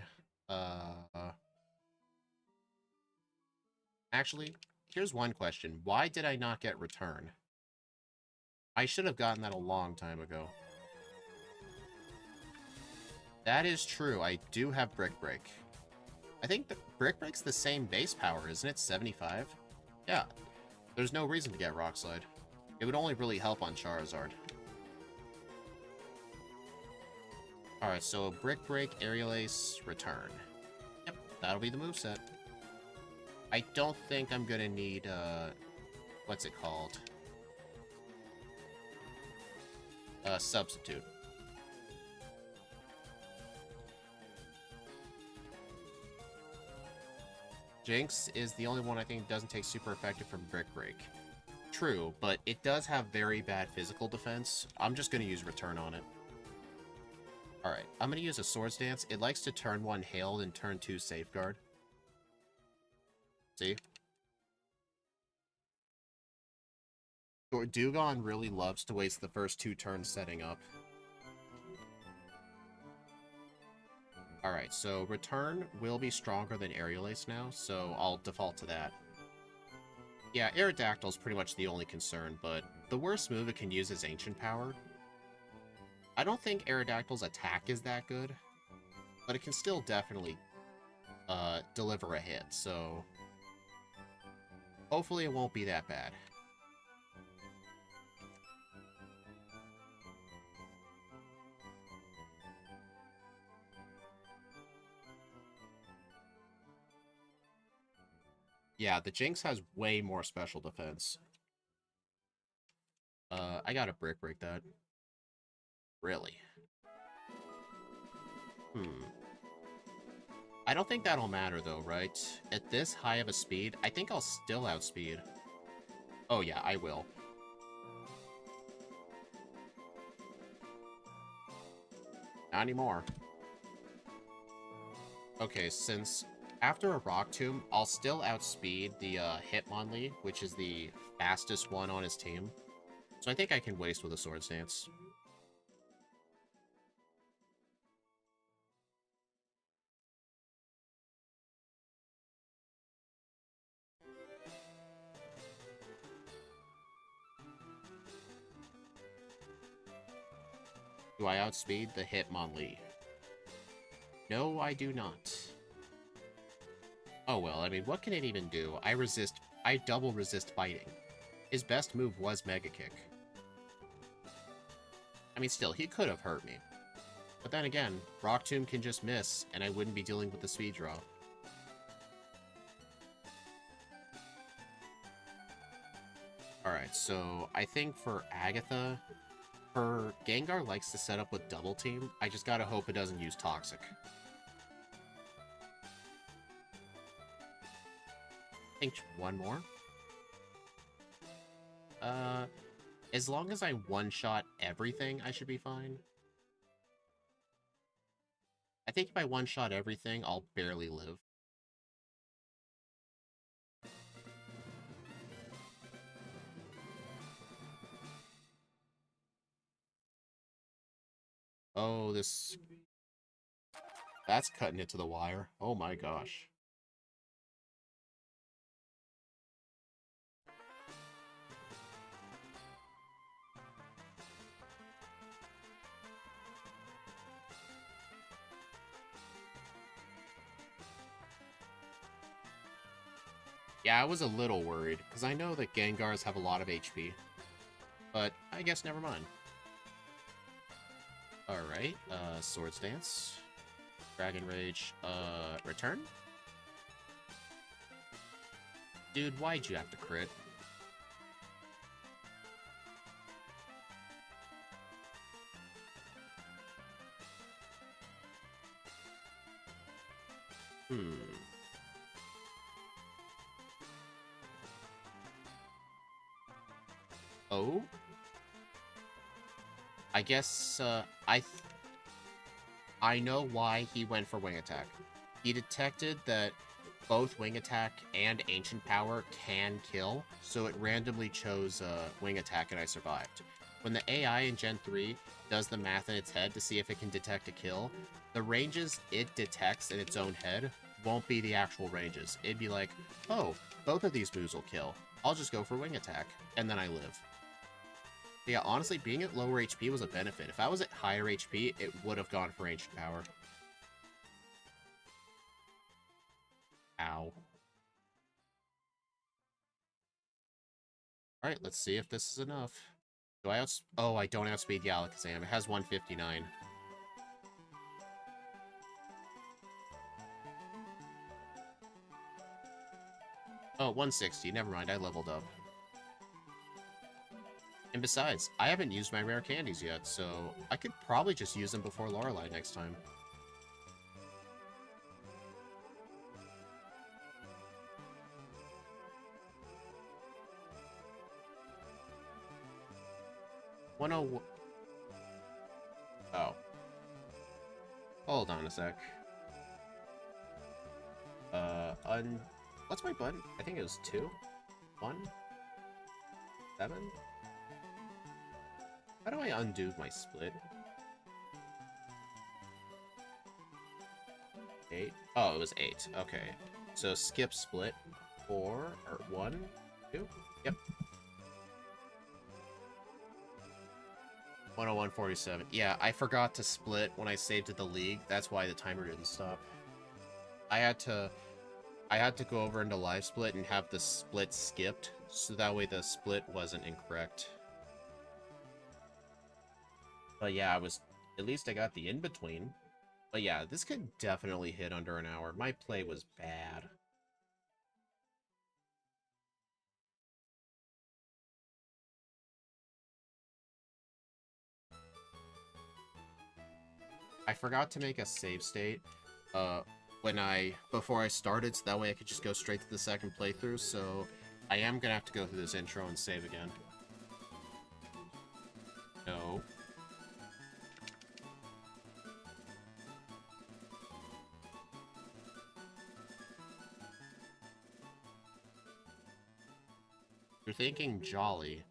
Actually, here's one question. Why did I not get Return? I should have gotten that a long time ago. That is true, I do have Brick Break. I think Brick Break's the same base power, isn't it? 75? Yeah. There's no reason to get Rock Slide. It would only really help on Charizard. Alright, so Brick Break, Aerial Ace, Return. Yep, that'll be the moveset. I don't think I'm gonna need, what's it called? Substitute. Jinx is the only one I think doesn't take super effective from Brick Break. True, but it does have very bad physical defense. I'm just going to use Return on it. Alright, I'm going to use a Swords Dance. It likes to turn 1 Hail and turn 2 Safeguard. See? Dewgong really loves to waste the first 2 turns setting up. Alright, so Return will be stronger than Aerial Ace now, so I'll default to that. Yeah, Aerodactyl's pretty much the only concern, but the worst move it can use is Ancient Power. I don't think Aerodactyl's attack is that good, but it can still definitely deliver a hit, so hopefully it won't be that bad. Yeah, the Jinx has way more special defense. I gotta Brick Break that. Really? I don't think that'll matter though, right? At this high of a speed, I think I'll still outspeed. Oh yeah, I will. Not anymore. Okay, since after a Rock Tomb, I'll still outspeed the Hitmonlee, which is the fastest one on his team. So I think I can waste with a Swords Dance. Do I outspeed the Hitmonlee? No, I do not. Oh well, I mean, what can it even do? I double resist fighting. His best move was Mega Kick. I mean, still, he could have hurt me. But then again, Rock Tomb can just miss, and I wouldn't be dealing with the speed draw. Alright, so I think for Agatha, her Gengar likes to set up with Double Team. I just gotta hope it doesn't use Toxic. I think one more. As long as I one-shot everything, I should be fine. I think if I one-shot everything, I'll barely live. Oh, this... That's cutting it to the wire. Oh my gosh. Yeah, I was a little worried, because I know that Gengars have a lot of HP. But I guess never mind. Alright, Swords Dance. Dragon Rage, return? Dude, why'd you have to crit? Oh? I guess, I know why he went for Wing Attack. He detected that both Wing Attack and Ancient Power can kill, so it randomly chose Wing Attack and I survived. When the AI in Gen 3 does the math in its head to see if it can detect a kill, the ranges it detects in its own head won't be the actual ranges. It'd be like, oh, both of these moves will kill. I'll just go for Wing Attack, and then I live. Yeah, honestly, being at lower HP was a benefit. If I was at higher HP, it would have gone for Ancient Power. Ow. Alright, let's see if this is enough. Do I Oh, I don't outspeed the Alakazam. It has 159. Oh, 160. Never mind, I leveled up. And besides, I haven't used my rare candies yet, so I could probably just use them before Lorelei next time. Oh. Hold on a sec. What's my button? I think it was 2? 1? 7? How do I undo my split? 8? Oh, it was 8. Okay. So skip split. 4, or 1, 2? Yep. 101.47. Yeah, I forgot to split when I saved to the league. That's why the timer didn't stop. I had to go over into live split and have the split skipped, so that way the split wasn't incorrect. But yeah, at least I got the in-between. But yeah, this could definitely hit under an hour. My play was bad. I forgot to make a save state before I started, so that way I could just go straight to the second playthrough, so I am gonna have to go through this intro and save again. No. You're thinking Jolly.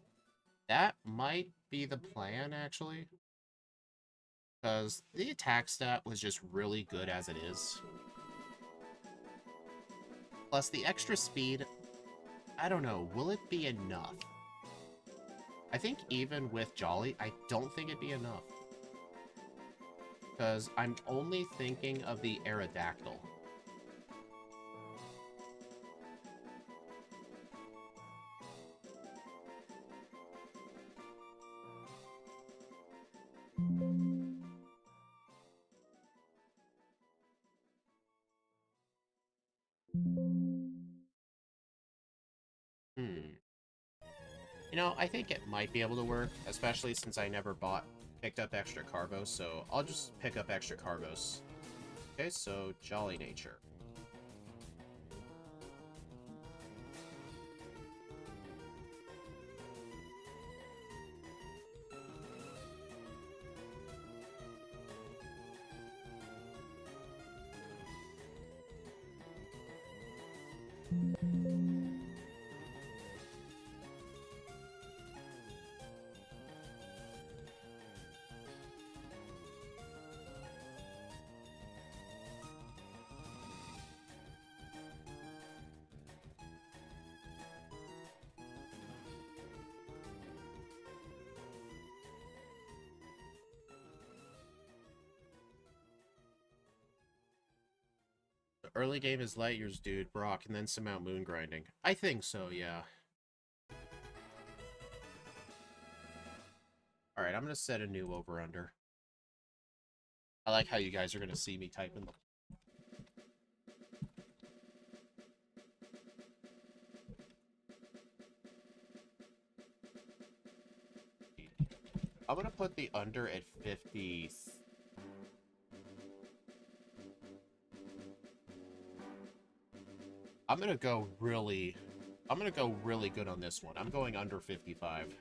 That might be the plan, actually. Because the attack stat was just really good as it is. Plus, the extra speed, I don't know, will it be enough? I think even with Jolly, I don't think it'd be enough. Because I'm only thinking of the Aerodactyl. You know, I think it might be able to work, especially since I never picked up extra Carbos, so I'll just pick up extra Carbos. Okay, so Jolly Nature. The early game is light years, dude, Brock, and then some out moon grinding. I think so, yeah. Alright, I'm gonna set a new over-under. I like how you guys are gonna see me typing them. I'm gonna put the under at 50. I'm gonna go really good on this one. I'm going under 55.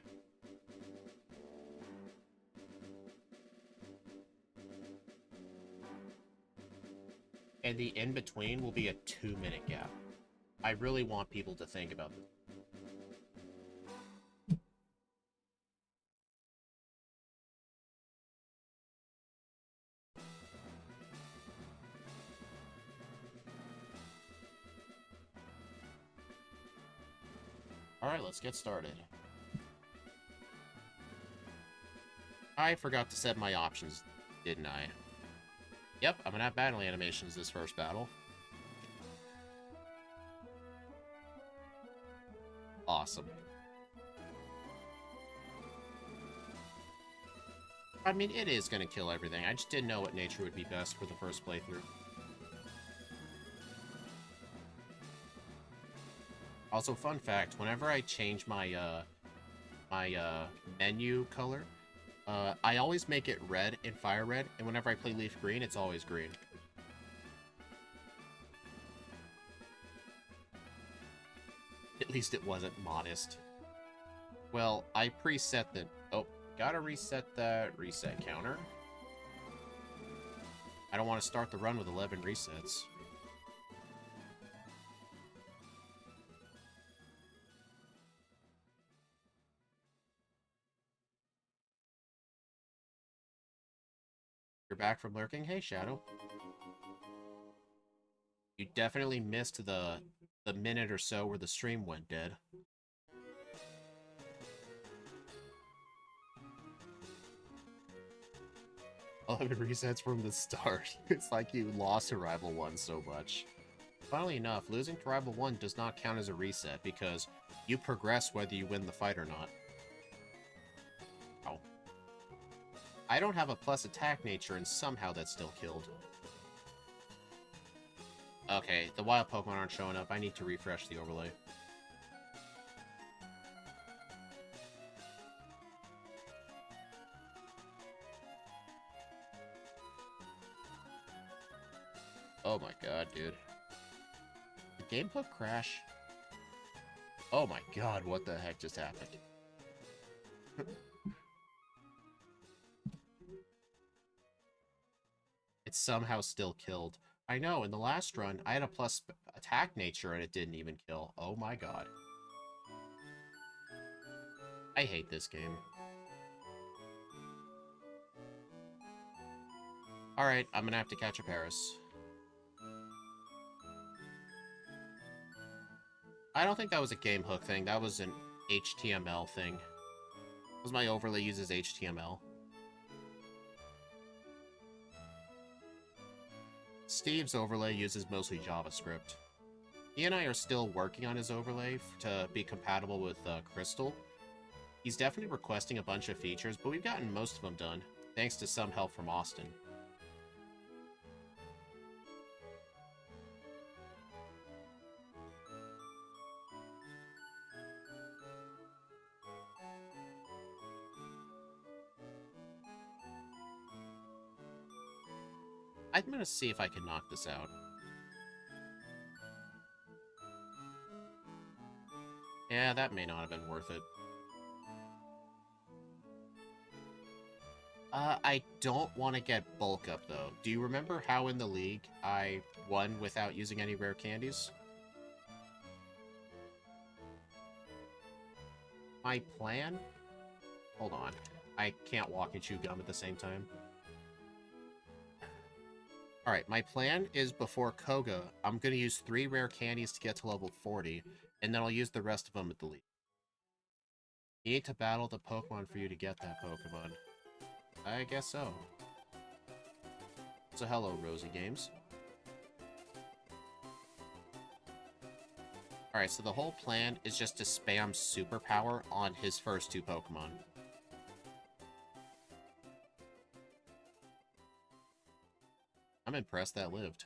And the in-between will be a 2-minute gap. I really want people to think about this. Alright, let's get started. I forgot to set my options, didn't I? Yep, I'm gonna have battle animations this first battle. Awesome. I mean, it is gonna kill everything. I just didn't know what nature would be best for the first playthrough. Also, fun fact, whenever I change my, menu color, I always make it red in Firered, and whenever I play Leaf Green, it's always green. At least it wasn't modest. Well, I preset the... Oh, gotta reset that reset counter. I don't want to start the run with 11 resets. You're back from lurking? Hey, Shadow. You definitely missed the minute or so where the stream went dead. 11 resets from the start. It's like you lost to Rival 1 so much. Funnily enough, losing to Rival 1 does not count as a reset because you progress whether you win the fight or not. Oh. I don't have a plus attack nature and somehow that's still killed. Okay, the wild Pokemon aren't showing up. I need to refresh the overlay. Oh my god, dude. Did gameplay crash? Oh my god, what the heck just happened? It's somehow still killed. I know, in the last run, I had a plus attack nature and it didn't even kill. Oh my god. I hate this game. Alright, I'm gonna have to catch a Paris. I don't think that was a game hook thing. That was an HTML thing. Because my overlay uses HTML. Steve's overlay uses mostly JavaScript. He and I are still working on his overlay to be compatible with Crystal. He's definitely requesting a bunch of features, but we've gotten most of them done, thanks to some help from Austin. I'm gonna see if I can knock this out. Yeah, that may not have been worth it. I don't want to get bulk up, though. Do you remember how in the league I won without using any rare candies? My plan? Hold on. I can't walk and chew gum at the same time. Alright, my plan is before Koga, I'm going to use 3 rare candies to get to level 40, and then I'll use the rest of them at the league. You need to battle the Pokemon for you to get that Pokemon. I guess so. So hello, Rosie Games. Alright, so the whole plan is just to spam Superpower on his first 2 Pokemon. I'm impressed that lived.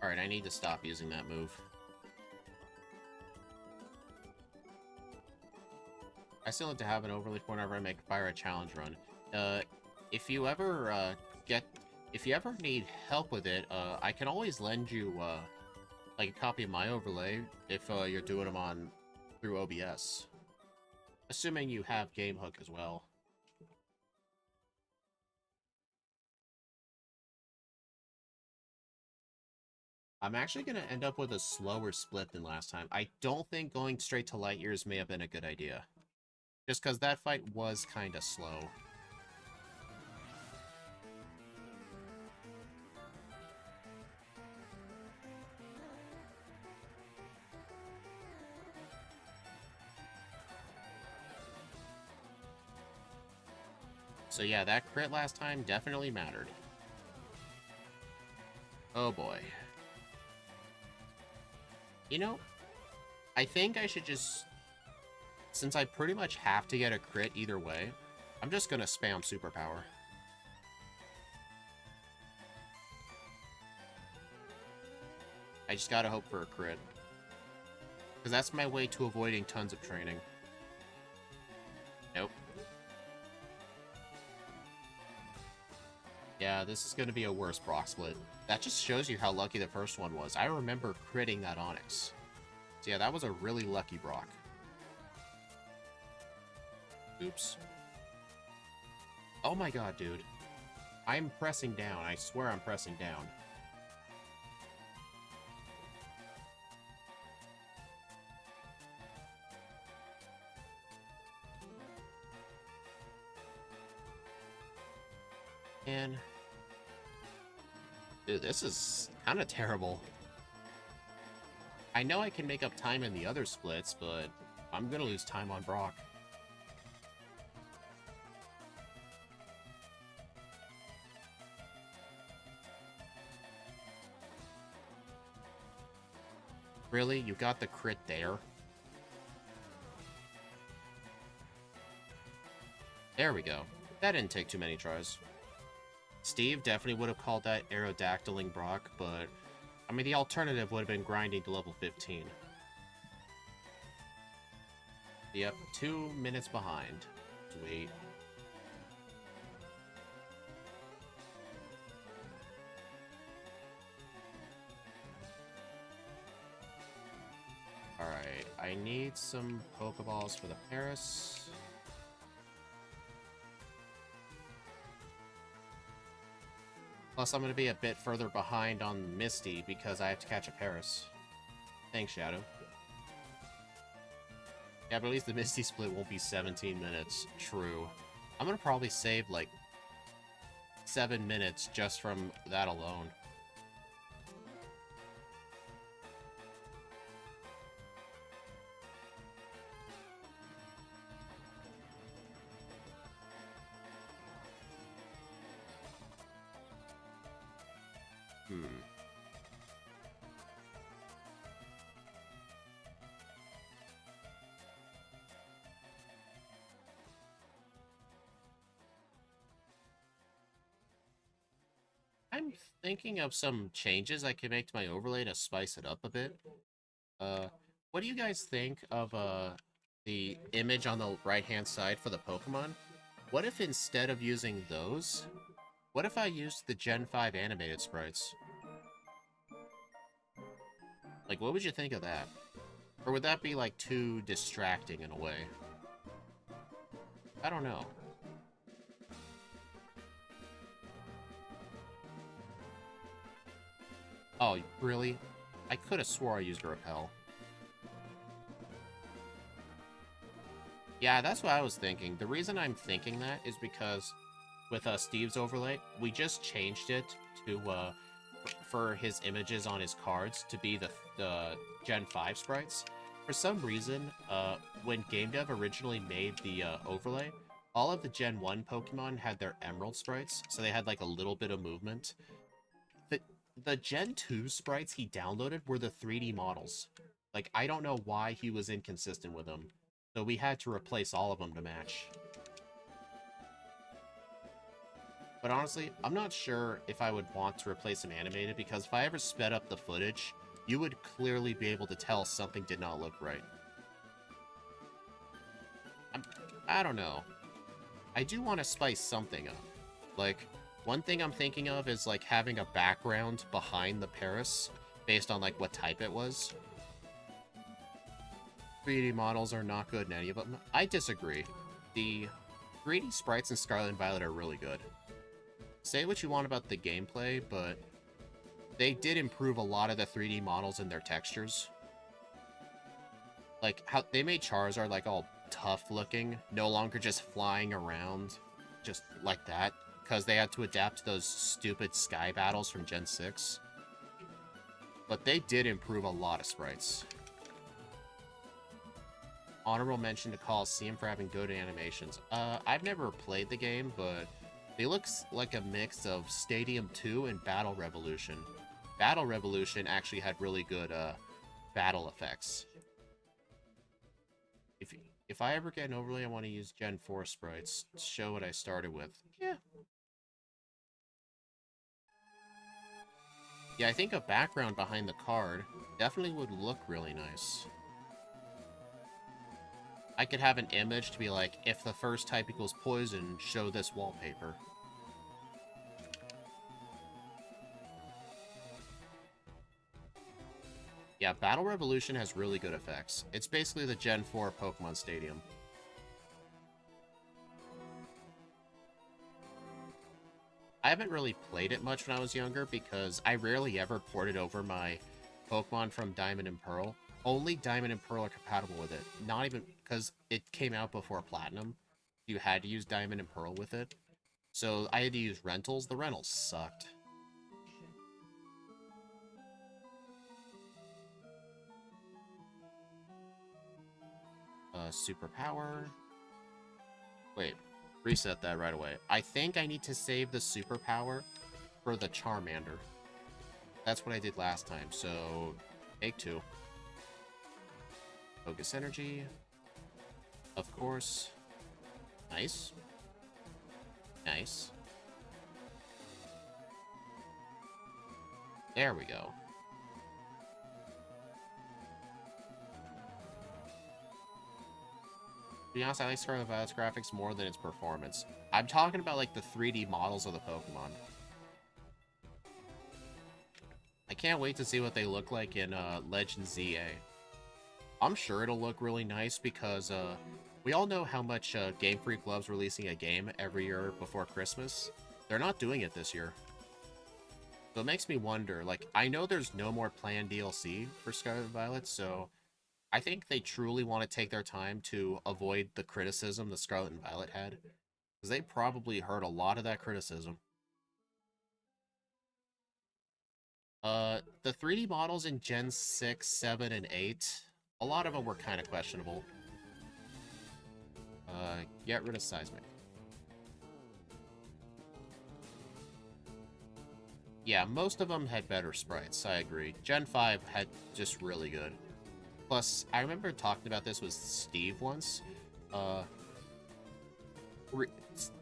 Alright, I need to stop using that move. I still have to have an overlay for whenever I make a Firered challenge run. If you ever need help with it, I can always lend you like a copy of my overlay if you're doing them through OBS. Assuming you have Game Hook as well. I'm actually going to end up with a slower split than last time. I don't think going straight to light years may have been a good idea. Just because that fight was kind of slow. So yeah, that crit last time definitely mattered. Oh boy. You know, I think I should just... Since I pretty much have to get a crit either way, I'm just gonna spam Superpower. I just gotta hope for a crit. Because that's my way to avoiding tons of training. Nope. Yeah, this is gonna be a worse Brock split. That just shows you how lucky the first one was. I remember critting that Onix. So yeah, that was a really lucky Brock. Oops. Oh my god, dude. I'm pressing down. I swear I'm pressing down. And... Dude, this is kind of terrible. I know I can make up time in the other splits, but I'm gonna lose time on Brock. Really? You got the crit there? There we go. That didn't take too many tries. Steve definitely would have called that Aerodactyling Brock, but... I mean, the alternative would have been grinding to level 15. Yep, 2 minutes behind. Sweet. Alright, I need some pokeballs for the Paris. Plus, I'm going to be a bit further behind on Misty because I have to catch a Paris. Thanks, Shadow. Yeah, but at least the Misty split won't be 17 minutes. True. I'm going to probably save, like, 7 minutes just from that alone. I'm thinking of some changes I can make to my overlay to spice it up a bit. What do you guys think of the image on the right-hand side for the Pokemon? What if instead of using those, what if I used the Gen 5 animated sprites? Like, what would you think of that? Or would that be, like, too distracting in a way? I don't know. Oh, really? I could have swore I used a repel. Yeah, that's what I was thinking. The reason I'm thinking that is because with Steve's overlay, we just changed it to, for his images on his cards to be the Gen 5 sprites. For some reason, when Game Dev originally made the overlay, all of the Gen 1 Pokemon had their Emerald sprites, so they had like a little bit of movement. The Gen 2 sprites he downloaded were the 3D models. Like, I don't know why he was inconsistent with them. So we had to replace all of them to match. But honestly, I'm not sure if I would want to replace them animated, because if I ever sped up the footage, you would clearly be able to tell something did not look right. I don't know. I do want to spice something up. Like, one thing I'm thinking of is, like, having a background behind the Paris, based on, like, what type it was. 3D models are not good in any of them. I disagree. The 3D sprites in Scarlet and Violet are really good. Say what you want about the gameplay, but they did improve a lot of the 3D models and their textures. Like, how they made Charizard, like, all tough looking, no longer just flying around just like that, because they had to adapt to those stupid sky battles from Gen 6. But they did improve a lot of sprites. Honorable mention to Coliseum for having good animations. I've never played the game, but it looks like a mix of Stadium 2 and Battle Revolution. Battle Revolution actually had really good battle effects. If I ever get an overlay, I want to use Gen 4 sprites to show what I started with. Yeah. Yeah, I think a background behind the card definitely would look really nice. I could have an image to be like, if the first type equals poison, show this wallpaper. Yeah, Battle Revolution has really good effects. It's basically the Gen 4 Pokemon Stadium. I haven't really played it much when I was younger because I rarely ever ported over my Pokemon from Diamond and Pearl. Only Diamond and Pearl are compatible with it. Not even because it came out before Platinum. You had to use Diamond and Pearl with it. So I had to use rentals. The rentals sucked. Superpower. Wait, reset that right away. I think I need to save the superpower for the Charmander. That's what I did last time, so take 2. Focus energy. Of course. Nice. Nice. There we go. To be honest, I like Scarlet Violet's graphics more than its performance. I'm talking about, like, the 3D models of the Pokemon. I can't wait to see what they look like in Legend ZA. I'm sure it'll look really nice because we all know how much Game Freak loves releasing a game every year before Christmas. They're not doing it this year. So it makes me wonder, like, I know there's no more planned DLC for Scarlet and Violet, so I think they truly want to take their time to avoid the criticism that Scarlet and Violet had. Because they probably heard a lot of that criticism. The 3D models in Gen 6, 7, and 8, a lot of them were kind of questionable. Get rid of Seismic. Yeah, most of them had better sprites, I agree. Gen 5 had just really good. Plus, I remember talking about this with Steve once.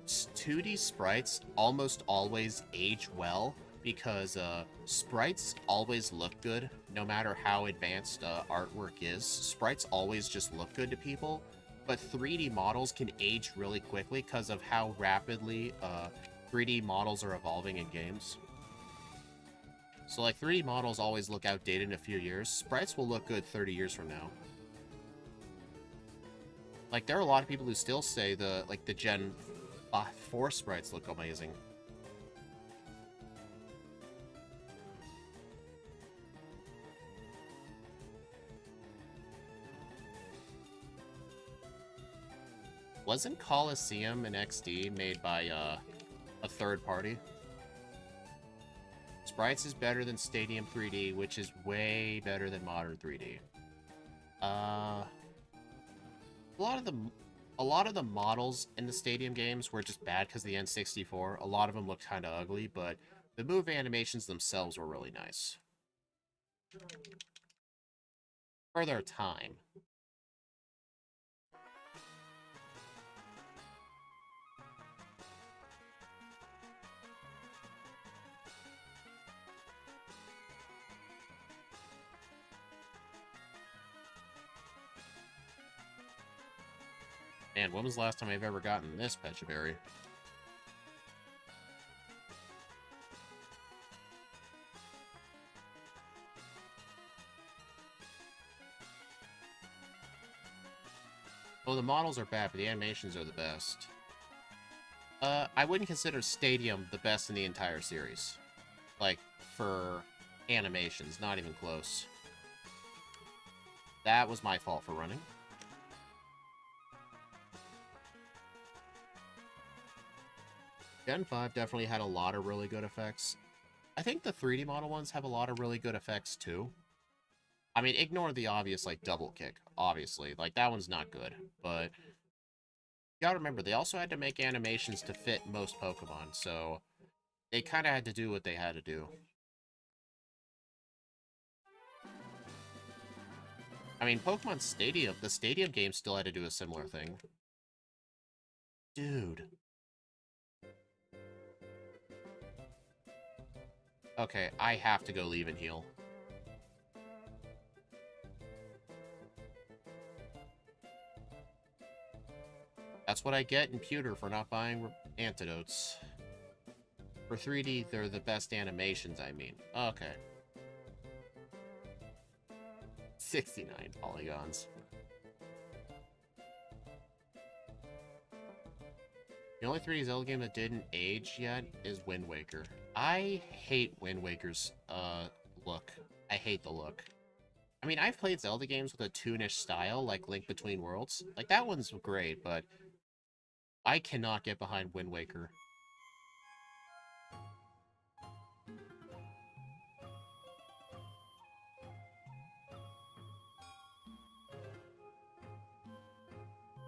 2D sprites almost always age well because sprites always look good no matter how advanced artwork is. Sprites always just look good to people, but 3D models can age really quickly because of how rapidly 3D models are evolving in games. So, like, 3D models always look outdated in a few years. Sprites will look good 30 years from now. Like, there are a lot of people who still say the Gen 4 sprites look amazing. Wasn't Coliseum in XD made by a third party? Sprites is better than Stadium 3D, which is way better than Modern 3D. A lot of the models in the Stadium games were just bad because of the N64. A lot of them looked kind of ugly, but the move animations themselves were really nice. For their time. Man, when was the last time I've ever gotten this Pechaberry? Well, the models are bad, but the animations are the best. I wouldn't consider Stadium the best in the entire series. Like, for animations, not even close. That was my fault for running. Gen 5 definitely had a lot of really good effects. I think the 3D model ones have a lot of really good effects, too. I mean, ignore the obvious, like, double kick, obviously. Like, that one's not good, but you gotta remember, they also had to make animations to fit most Pokemon, so they kind of had to do what they had to do. I mean, Pokemon Stadium, the Stadium game still had to do a similar thing. Dude. Okay, I have to go leave and heal. That's what I get in Pewter for not buying antidotes. For 3D, they're the best animations, I mean. Okay. 69 polygons. The only 3D Zelda game that didn't age yet is Wind Waker. I hate Wind Waker's look. I hate the look. I mean, I've played Zelda games with a toonish style, like Link Between Worlds. Like, that one's great, but I cannot get behind Wind Waker.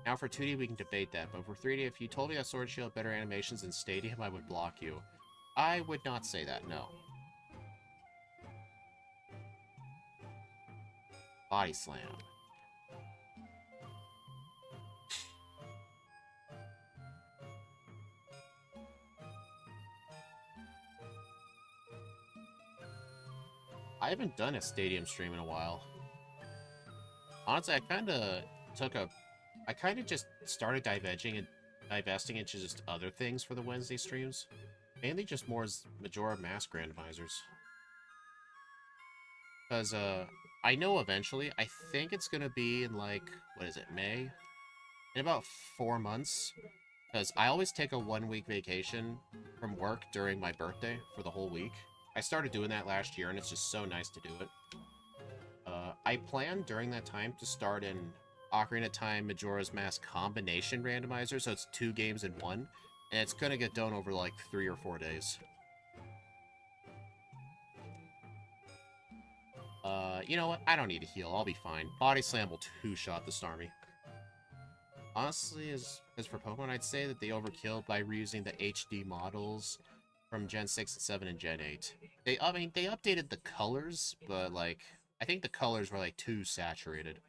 Now for 2D, we can debate that, but for 3D, if you told me that Sword and Shield had better animations than Stadium, I would block you. I would not say that, no. Body Slam. I haven't done a Stadium stream in a while. Honestly, I kind of just started divesting into just other things for the Wednesday streams. Mainly just more as Majora Mask randomizers. Because, I know eventually. I think it's gonna be in, like, what is it, May? In about 4 months. Because I always take a 1-week vacation from work during my birthday for the whole week. I started doing that last year, and it's just so nice to do it. I plan during that time to start an Ocarina of Time Majora's Mask combination randomizer, so it's 2 games in 1, and it's gonna get done over like 3 or 4 days. You know what? I don't need to heal. I'll be fine. Body Slam will 2-shot the Starmie. Honestly, as for Pokemon, I'd say that they overkilled by reusing the HD models from Gen 6 and 7 and Gen 8. They updated the colors, but, like, I think the colors were, like, too saturated.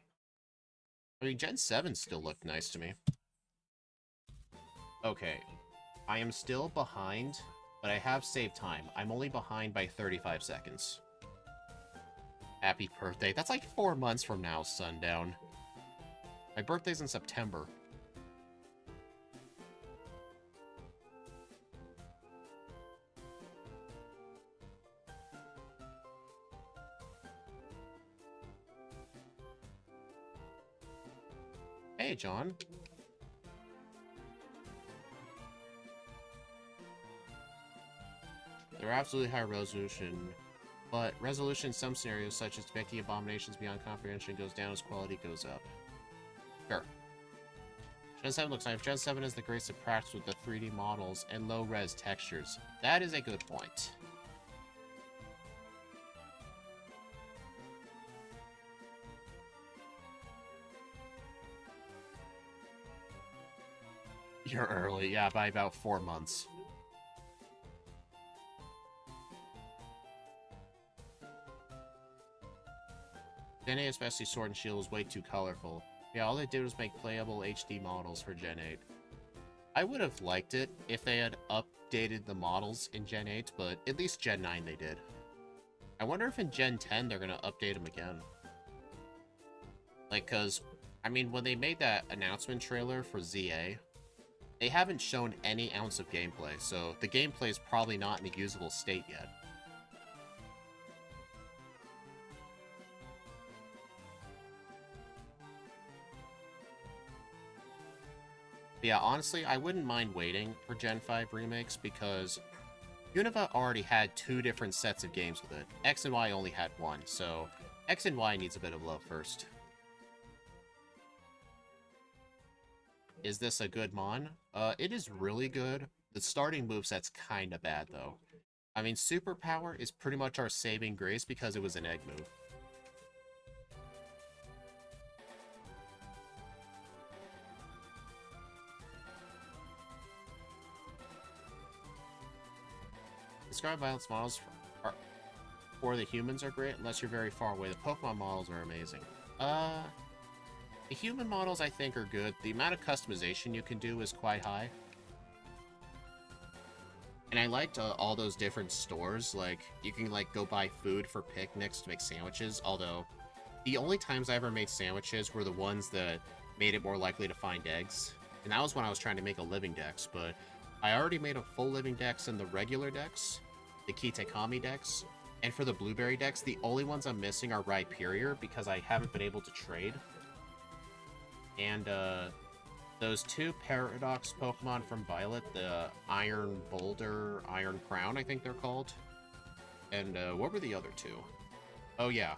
I mean, Gen 7 still looked nice to me. Okay. I am still behind, but I have saved time. I'm only behind by 35 seconds. Happy birthday. That's like 4 months from now, Sundown. My birthday's in September. Hey, John. They're absolutely high resolution, but resolution in some scenarios, such as depicting abominations beyond comprehension, goes down as quality goes up. Sure. Gen 7 looks nice. Gen 7 is the grace of practice with the 3D models and low-res textures. That is a good point. You're early, yeah, by about 4 months. Gen 8, especially Sword and Shield, was way too colorful. Yeah, all they did was make playable HD models for Gen 8. I would have liked it if they had updated the models in Gen 8, but at least Gen 9 they did. I wonder if in Gen 10 they're gonna update them again. Like, cause, I mean, when they made that announcement trailer for ZA, they haven't shown any ounce of gameplay, so the gameplay is probably not in a usable state yet. But yeah, honestly, I wouldn't mind waiting for Gen 5 remakes because Unova already had 2 different sets of games with it. X and Y only had 1, so X and Y needs a bit of love first. Is this a good mon? It is really good. The starting moveset's kinda bad, though. I mean, Superpower is pretty much our saving grace because it was an egg move. Describe violence models for the humans are great unless you're very far away. The Pokemon models are amazing. The human models I think are good. The amount of customization you can do is quite high. And I liked all those different stores. Like, you can, like, go buy food for picnics to make sandwiches. Although, the only times I ever made sandwiches were the ones that made it more likely to find eggs. And that was when I was trying to make a living dex. But I already made a full living dex in the regular dex, the Kitekami dex. And for the blueberry dex, the only ones I'm missing are Rhyperior because I haven't been able to trade. And, those 2 Paradox Pokemon from Violet, the Iron Boulder, Iron Crown, I think they're called. And, what were the other 2? Oh, yeah.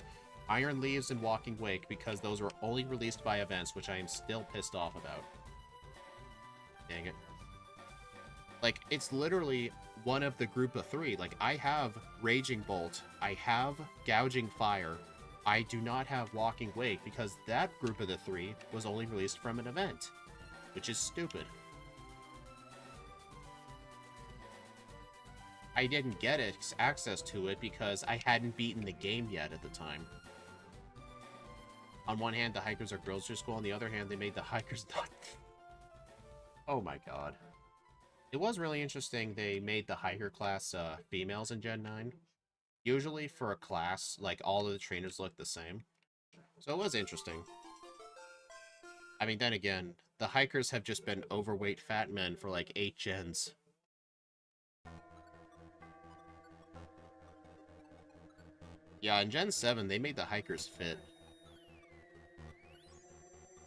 Iron Leaves and Walking Wake, because those were only released by events, which I am still pissed off about. Dang it. Like, it's literally one of the group of 3. Like, I have Raging Bolt, I have Gouging Fire, I do not have Walking Wake, because that group of the 3 was only released from an event. Which is stupid. I didn't get access to it because I hadn't beaten the game yet at the time. On one hand, the hikers are girls to school. On the other hand, they made the hikers not... Oh my god. It was really interesting they made the hiker class females in Gen 9. Usually for a class, like, all of the trainers look the same. So it was interesting. I mean, then again, the hikers have just been overweight fat men for like 8 gens. Yeah, in Gen 7, they made the hikers fit.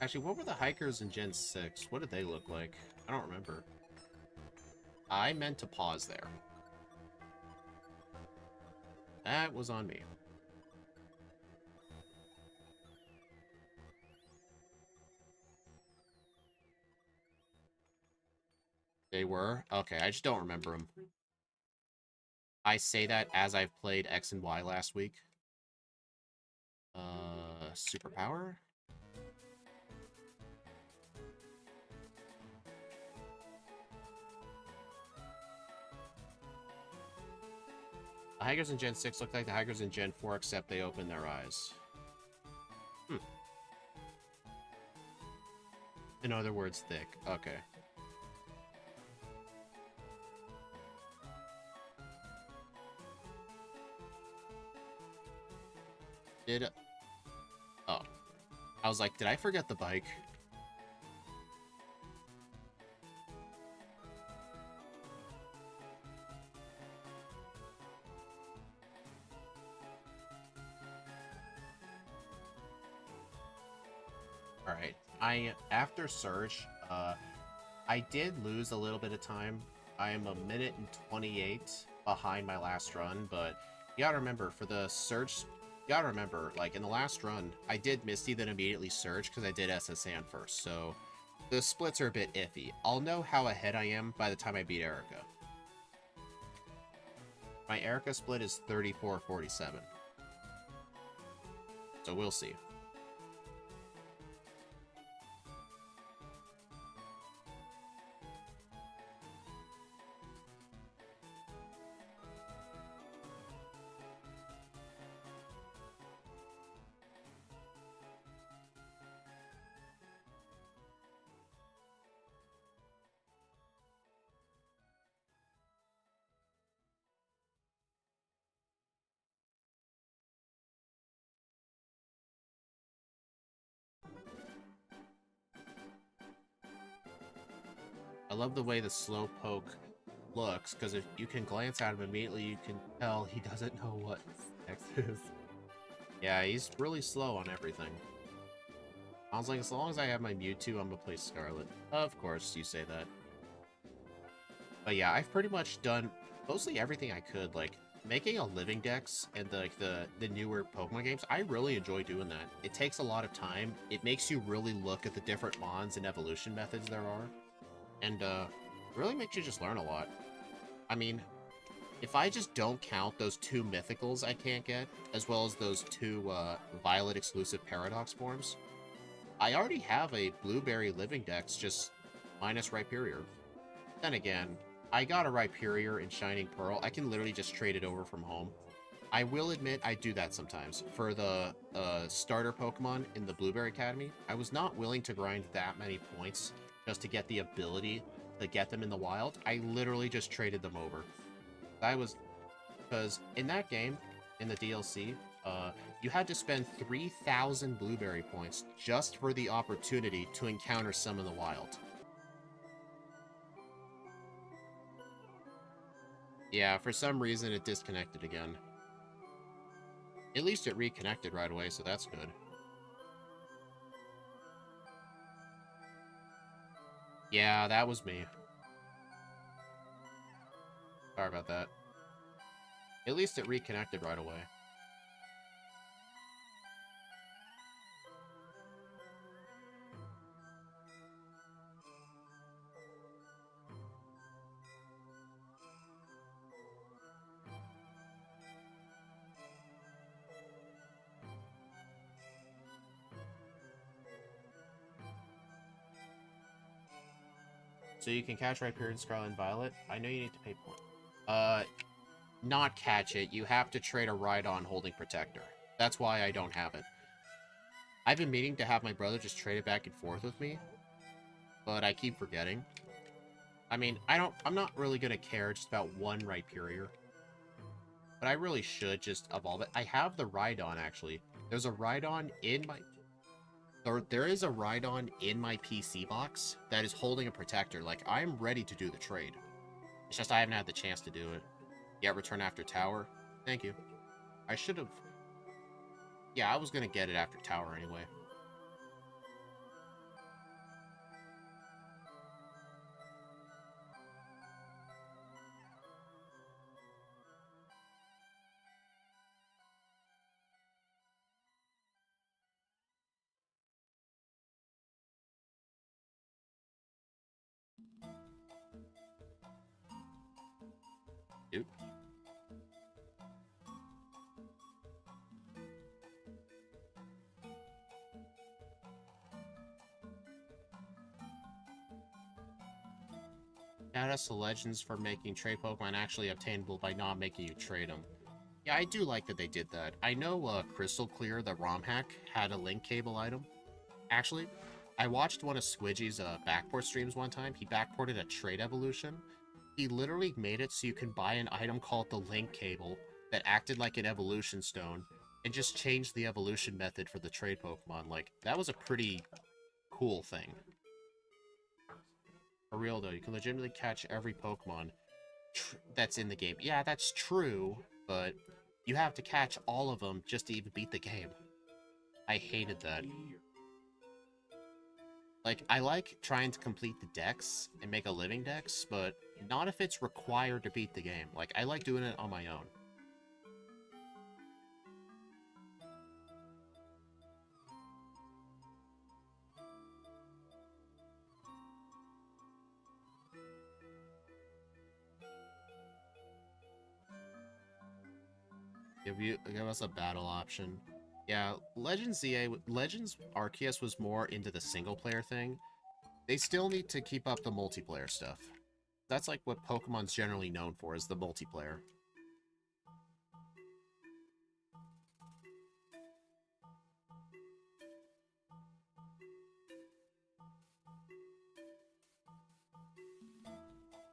Actually, what were the hikers in Gen 6? What did they look like? I don't remember. I meant to pause there. That was on me. They were? Okay, I just don't remember them. I say that as I've played X and Y last week. Superpower? The hikers in Gen 6 look like the hikers in Gen 4, except they open their eyes. In other words, thick. Okay. Oh. I was like, did I forget the bike? Alright. After Surge, I did lose a little bit of time. I am 1:28 behind my last run, but you gotta remember, for the Surge, you gotta remember, like, in the last run, I did Misty, then immediately Surge, because I did SS Sand first, so the splits are a bit iffy. I'll know how ahead I am by the time I beat Erica. My Erica split is 34-47. So we'll see. I love the way the Slowpoke looks, because if you can glance at him immediately, you can tell he doesn't know what next is. Yeah, he's really slow on everything. I was like, as long as I have my Mewtwo, I'm gonna play Scarlet. Of course, you say that. But yeah, I've pretty much done mostly everything I could, like, making a living dex and the newer Pokemon games. I really enjoy doing that. It takes a lot of time. It makes you really look at the different mons and evolution methods there are. And, really makes you just learn a lot. I mean, if I just don't count those 2 mythicals I can't get, as well as those 2, Violet exclusive Paradox forms, I already have a Blueberry Living Dex, just minus Rhyperior. Then again, I got a Rhyperior in Shining Pearl. I can literally just trade it over from home. I will admit I do that sometimes. For the starter Pokemon in the Blueberry Academy, I was not willing to grind that many points just to get the ability to get them in the wild. I literally just traded them over. Because in that game, in the DLC, you had to spend 3,000 Blueberry points just for the opportunity to encounter some in the wild. Yeah, for some reason it disconnected again. At least it reconnected right away, so that's good. Yeah, that was me. Sorry about that. At least it reconnected right away. So you can catch Rhyperior, Scarlet, and Violet. I know you need to pay point. Not catch it. You have to trade a Rhydon holding Protector. That's why I don't have it. I've been meaning to have my brother just trade it back and forth with me, but I keep forgetting. I mean, I'm not really gonna care just about one Rhyperior, but I really should just evolve it. I have the Rhydon, actually. There's a Rhydon in my... There is a Rhydon in my PC box that is holding a Protector. Like, I'm ready to do the trade. It's just I haven't had the chance to do it. Yeah, return after tower. Thank you. I should have... Yeah, I was gonna get it after Tower anyway. Dude. Shout out to Legends for making trade Pokemon actually obtainable by not making you trade them. Yeah, I do like that they did that. I know Crystal Clear, the ROM hack, had a link cable item. Actually, I watched one of Squidgy's backport streams one time. He backported a trade evolution. He literally made it so you can buy an item called the link cable that acted like an evolution stone and just changed the evolution method for the trade Pokemon. Like, that was a pretty cool thing. For real, though, you can legitimately catch every Pokemon that's in the game. Yeah, that's true, but you have to catch all of them just to even beat the game. I hated that. Like, I like trying to complete the dex and make a living dex, but not if it's required to beat the game. Like, I like doing it on my own. Give us a battle option. Yeah, Legends Arceus was more into the single player thing. They still need to keep up the multiplayer stuff. That's like what Pokemon's generally known for, is the multiplayer.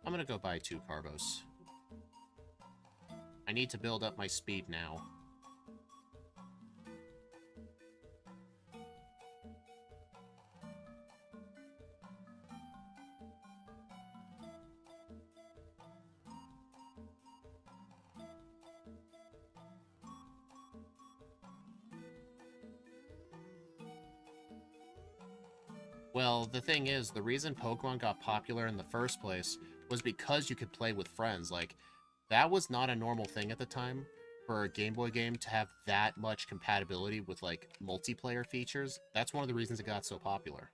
I'm gonna go buy 2 Carbos. I need to build up my speed now. Well, the thing is, the reason Pokemon got popular in the first place was because you could play with friends. Like, that was not a normal thing at the time for a Game Boy game to have that much compatibility with, like, multiplayer features. That's one of the reasons it got so popular.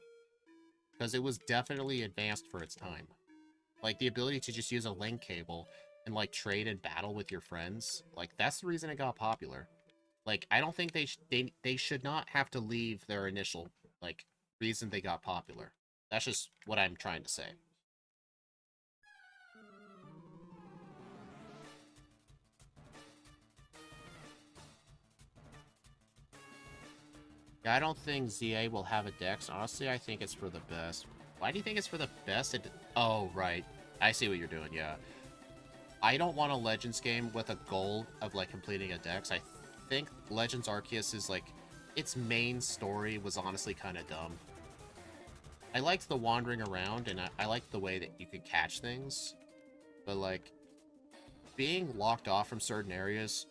Because it was definitely advanced for its time. Like, the ability to just use a link cable and, like, trade and battle with your friends, like, that's the reason it got popular. Like, I don't think they should not have to leave their initial, like, reason they got popular. That's just what I'm trying to say. Yeah, I don't think ZA will have a dex. Honestly, I think it's for the best. Why do you think it's for the best? Oh, right. I see what you're doing, yeah. I don't want a Legends game with a goal of, like, completing a dex. I think Legends Arceus is, like, its main story was honestly kind of dumb. I liked the wandering around, and I liked the way that you could catch things. But, like, being locked off from certain areas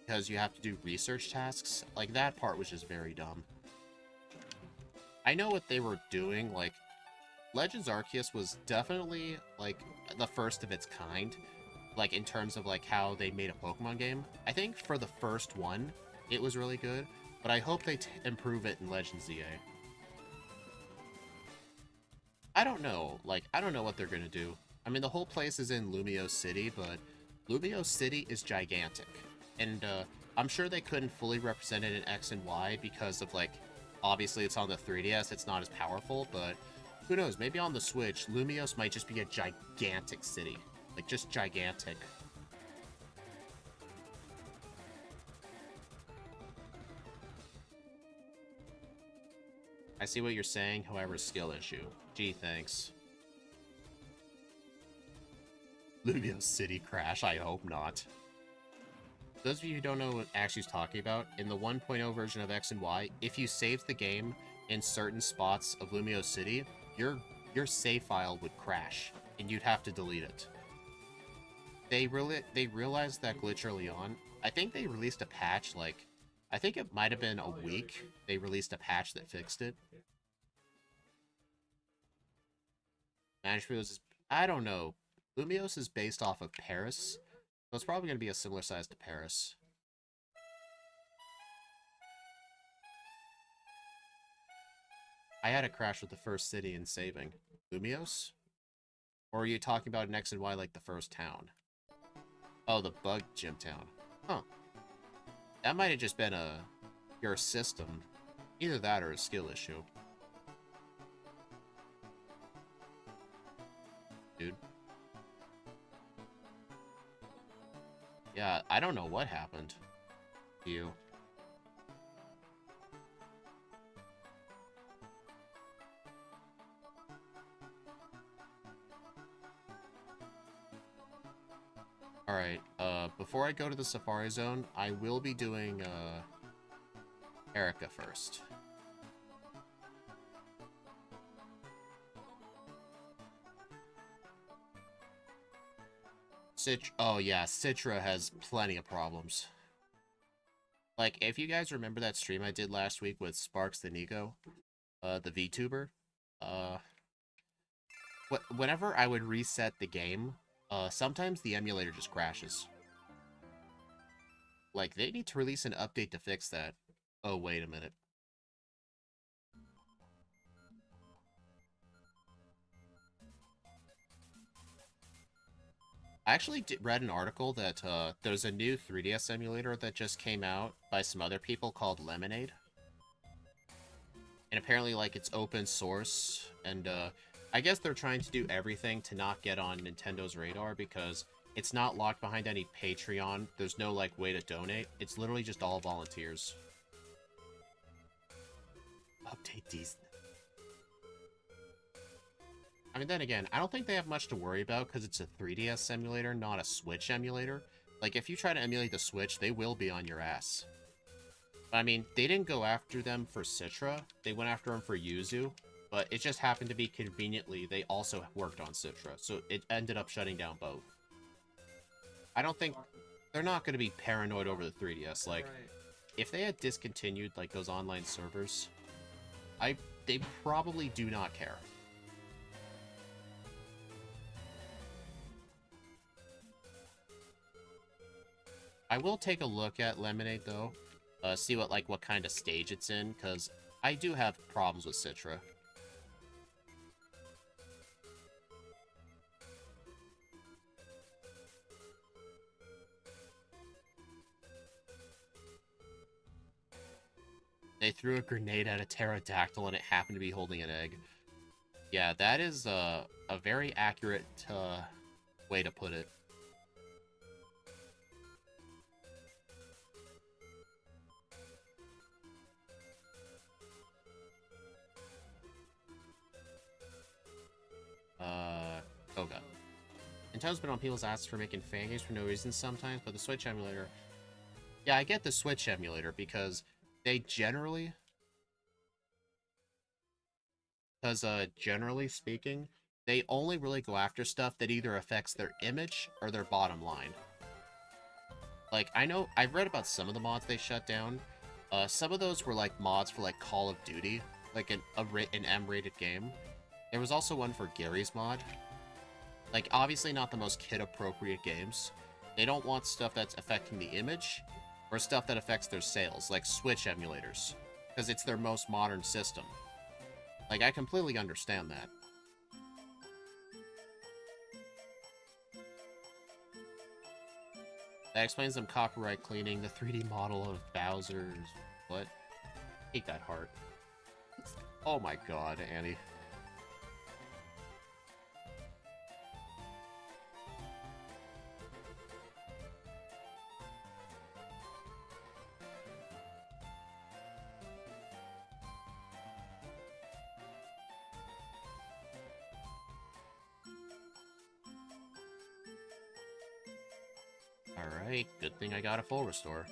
because you have to do research tasks, like, that part was just very dumb. I know what they were doing, like, Legends Arceus was definitely, like, the first of its kind, like, in terms of, like, how they made a Pokemon game. I think for the first one, it was really good, but I hope they improve it in Legends ZA. I don't know, like, I don't know what they're gonna do. I mean, the whole place is in Lumio City, but Lumio City is gigantic. And, I'm sure they couldn't fully represent it in X and Y because of, like, obviously it's on the 3DS, it's not as powerful, but who knows, maybe on the Switch, Lumios might just be a gigantic city. Like, just gigantic. I see what you're saying, however, skill issue. Gee, thanks. Lumio City crash, I hope not. Those of you who don't know what Ashley's talking about, in the 1.0 version of X and Y, if you saved the game in certain spots of Lumio City, your save file would crash, and you'd have to delete it. They realized that glitch early on. I think they released a patch, like, I think it might have been a week. They released a patch that fixed it. Management is, I don't know. Lumios is based off of Paris, so it's probably going to be a similar size to Paris. I had a crash with the first city in saving. Lumios? Or are you talking about an X and Y like the first town? Oh, the bug gym town. Huh. That might have just been your system. Either that or a skill issue. Dude. Yeah, I don't know what happened to you. Alright, before I go to the Safari Zone, I will be doing, Erica first. Oh yeah, Citra has plenty of problems. Like, if you guys remember that stream I did last week with Sparks the Nico, the VTuber, whenever I would reset the game, sometimes the emulator just crashes. Like, they need to release an update to fix that. Oh, wait a minute. I actually read an article that there's a new 3DS emulator that just came out by some other people called Lemonade. And apparently, like, it's open source, and I guess they're trying to do everything to not get on Nintendo's radar because it's not locked behind any Patreon. There's no, like, way to donate. It's literally just all volunteers. Update these. I mean, then again, I don't think they have much to worry about because it's a 3DS emulator, not a Switch emulator. Like, if you try to emulate the Switch, they will be on your ass. But, I mean, they didn't go after them for Citra. They went after them for Yuzu. But it just happened to be conveniently, they also worked on Citra. So it ended up shutting down both. I don't think... They're not going to be paranoid over the 3DS. Like, if they had discontinued, like, those online servers, they probably do not care. I will take a look at Lemonade, though. See what kind of stage it's in, because I do have problems with Citra. They threw a grenade at a pterodactyl and it happened to be holding an egg. Yeah, that is a very accurate way to put it. Oh god. Nintendo's been on people's asses for making fan games for no reason sometimes, but the Switch emulator... Yeah, I get the Switch emulator because they generally... Because, generally speaking, they only really go after stuff that either affects their image or their bottom line. Like, I know... I've read about some of the mods they shut down. Some of those were, like, mods for, like, Call of Duty. Like, an M-rated game. There was also one for Gary's mod. Like, obviously not the most kid-appropriate games. They don't want stuff that's affecting the image, or stuff that affects their sales, like Switch emulators, because it's their most modern system. Like, I completely understand that. That explains them copyright cleaning the 3D model of Bowser's... What? Take that heart. Oh my god, Annie. Alright, good thing I got a full restore.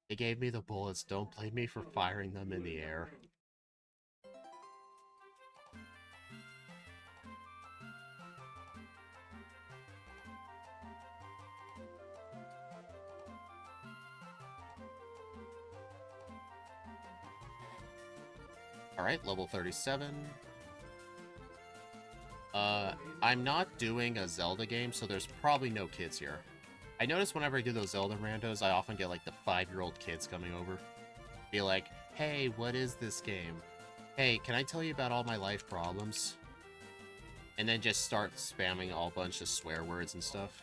They gave me the bullets, don't blame me for firing them in the air. Alright, level 37. I'm not doing a Zelda game, so there's probably no kids here. I notice whenever I do those Zelda randos, I often get, like, the 5-year-old kids coming over. Be like, hey, what is this game? Hey, can I tell you about all my life problems? And then just start spamming a bunch of swear words and stuff.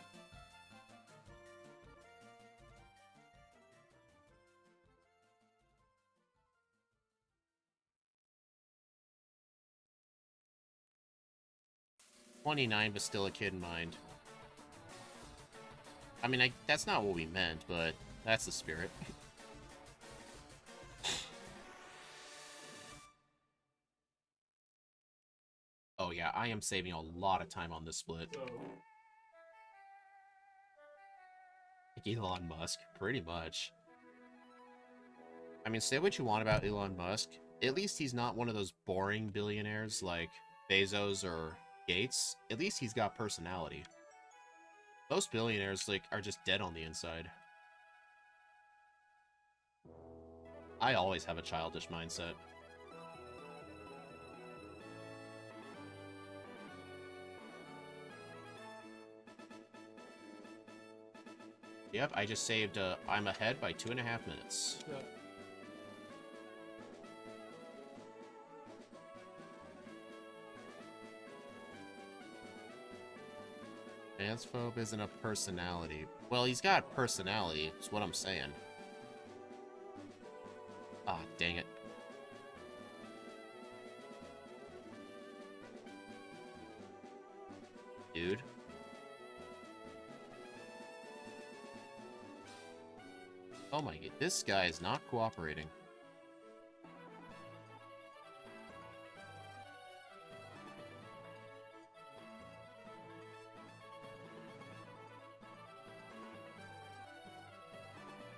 "29, but still a kid in mind." I mean, that's not what we meant, but that's the spirit. Oh yeah, I am saving a lot of time on this split. Like Elon Musk, pretty much. I mean, say what you want about Elon Musk, at least he's not one of those boring billionaires like Bezos or Gates. At least he's got personality. Most billionaires, like, are just dead on the inside. I always have a childish mindset. Yep, I just saved, I'm ahead by 2.5 minutes. Transphobe isn't a personality. Well, he's got personality, is what I'm saying. Ah, dang it. Dude. Oh my god, this guy is not cooperating.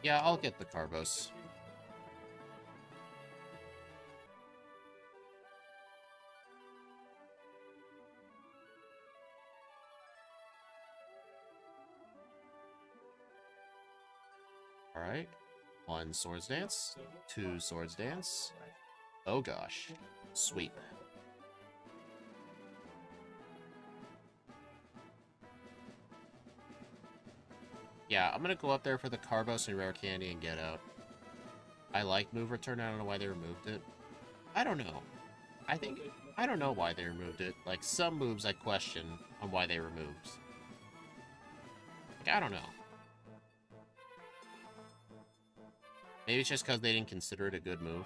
Yeah, I'll get the Carvos. Alright. 1 Swords Dance. 2 Swords Dance. Oh gosh. Sweep. Yeah, I'm gonna go up there for the Carbos and Rare Candy and get out. I like Move Return, I don't know why they removed it. I don't know. I don't know why they removed it. Like, some moves I question on why they removed. Like, I don't know. Maybe it's just because they didn't consider it a good move.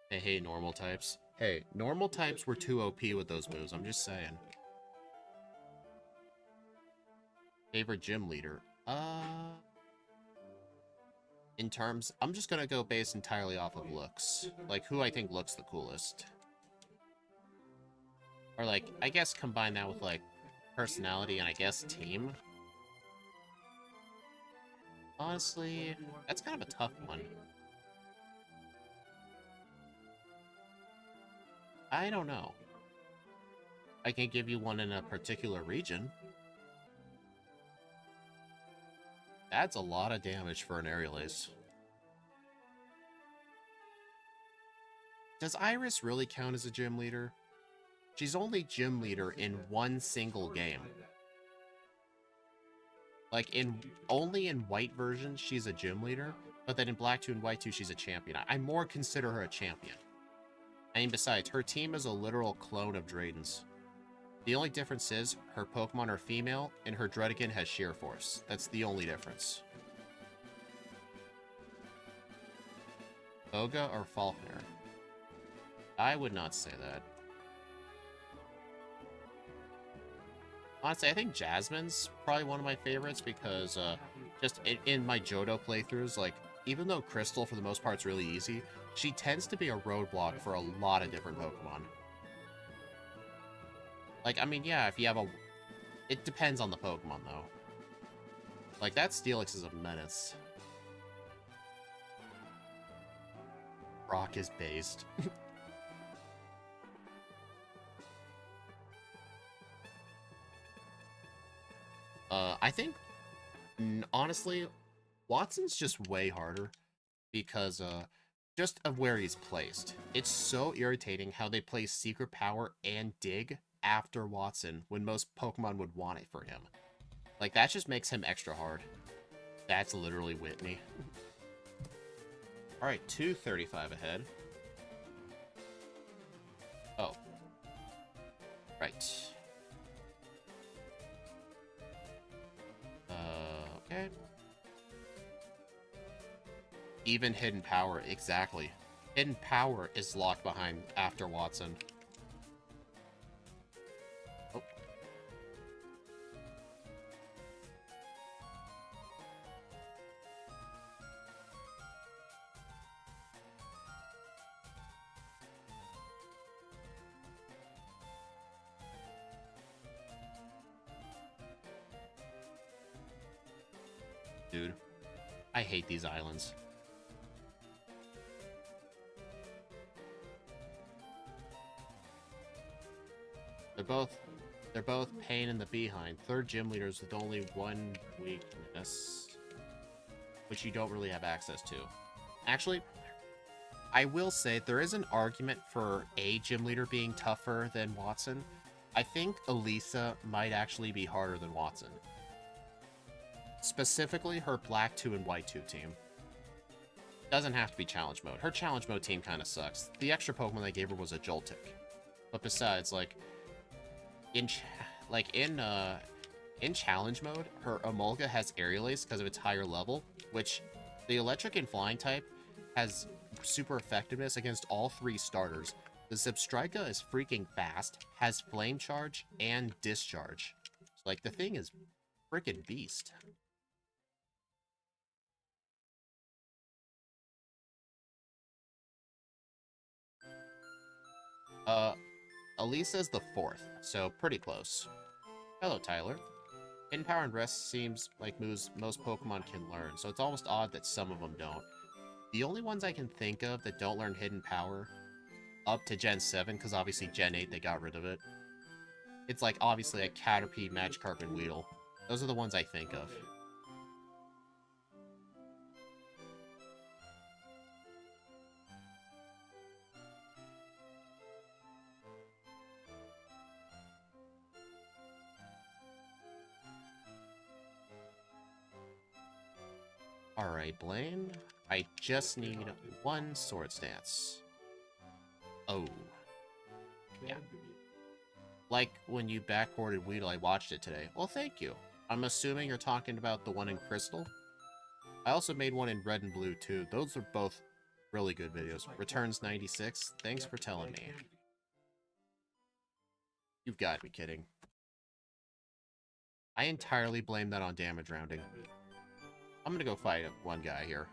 Hey, normal types. Hey, normal types were too OP with those moves, I'm just saying. Favorite gym leader? In terms, I'm just gonna go based entirely off of looks. Like, who I think looks the coolest. Or, like, I guess combine that with, like, personality and I guess team. Honestly, that's kind of a tough one. I don't know. I can give you one in a particular region. That's a lot of damage for an aerial ace. Does Iris really count as a gym leader? She's only gym leader in one single game. Like, only in white version, she's a gym leader, but then in Black 2 and White 2, she's a champion. I more consider her a champion. I mean, besides, her team is a literal clone of Drayden's. The only difference is, her Pokemon are female, and her Dredigan has Sheer Force. That's the only difference. Boga or Falconer? I would not say that. Honestly, I think Jasmine's probably one of my favorites because just in my Johto playthroughs, like, even though Crystal for the most part is really easy, she tends to be a roadblock for a lot of different Pokemon. Like, I mean, yeah, if you have a... It depends on the Pokemon, though. Like, that Steelix is a menace. Rock is based. I think, honestly, Watson's just way harder because, just of where he's placed. It's so irritating how they place Secret Power and Dig after Watson when most Pokemon would want it for him. Like, that just makes him extra hard. That's literally Whitney. Alright, 235 ahead. Oh. Right. Okay. Even Hidden Power, exactly. Hidden Power is locked behind after Watson. Oh. Dude, I hate these islands. They're both pain in the behind. Third gym leaders with only one weakness, which you don't really have access to. Actually, I will say there is an argument for a gym leader being tougher than Watson. I think Elisa might actually be harder than Watson. Specifically, her Black 2 and White 2 team. Doesn't have to be Challenge Mode. Her Challenge Mode team kind of sucks. The extra Pokemon they gave her was a Joltik. But besides, like, in Challenge Mode, her Emolga has Aerial Ace because of its higher level, which the Electric and Flying type has super effectiveness against all three starters. The Zebstrika is freaking fast, has Flame Charge, and Discharge. So, like, the thing is freaking beast. Elisa's the 4th, so pretty close. Hello, Tyler. Hidden Power and Rest seems like moves most Pokemon can learn, so it's almost odd that some of them don't. The only ones I can think of that don't learn Hidden Power up to Gen 7, because obviously Gen 8 they got rid of it. It's like, obviously, like Caterpie, Magikarp, and Weedle. Those are the ones I think of. Alright, Blaine. I just need one Swords Dance. Oh. Yeah. Like when you backported Weedle, I watched it today. Well, thank you. I'm assuming you're talking about the one in Crystal? I also made one in Red and Blue, too. Those are both really good videos. Returns 96. Thanks for telling me. You've got to be kidding. I entirely blame that on damage rounding. I'm gonna go fight one guy here.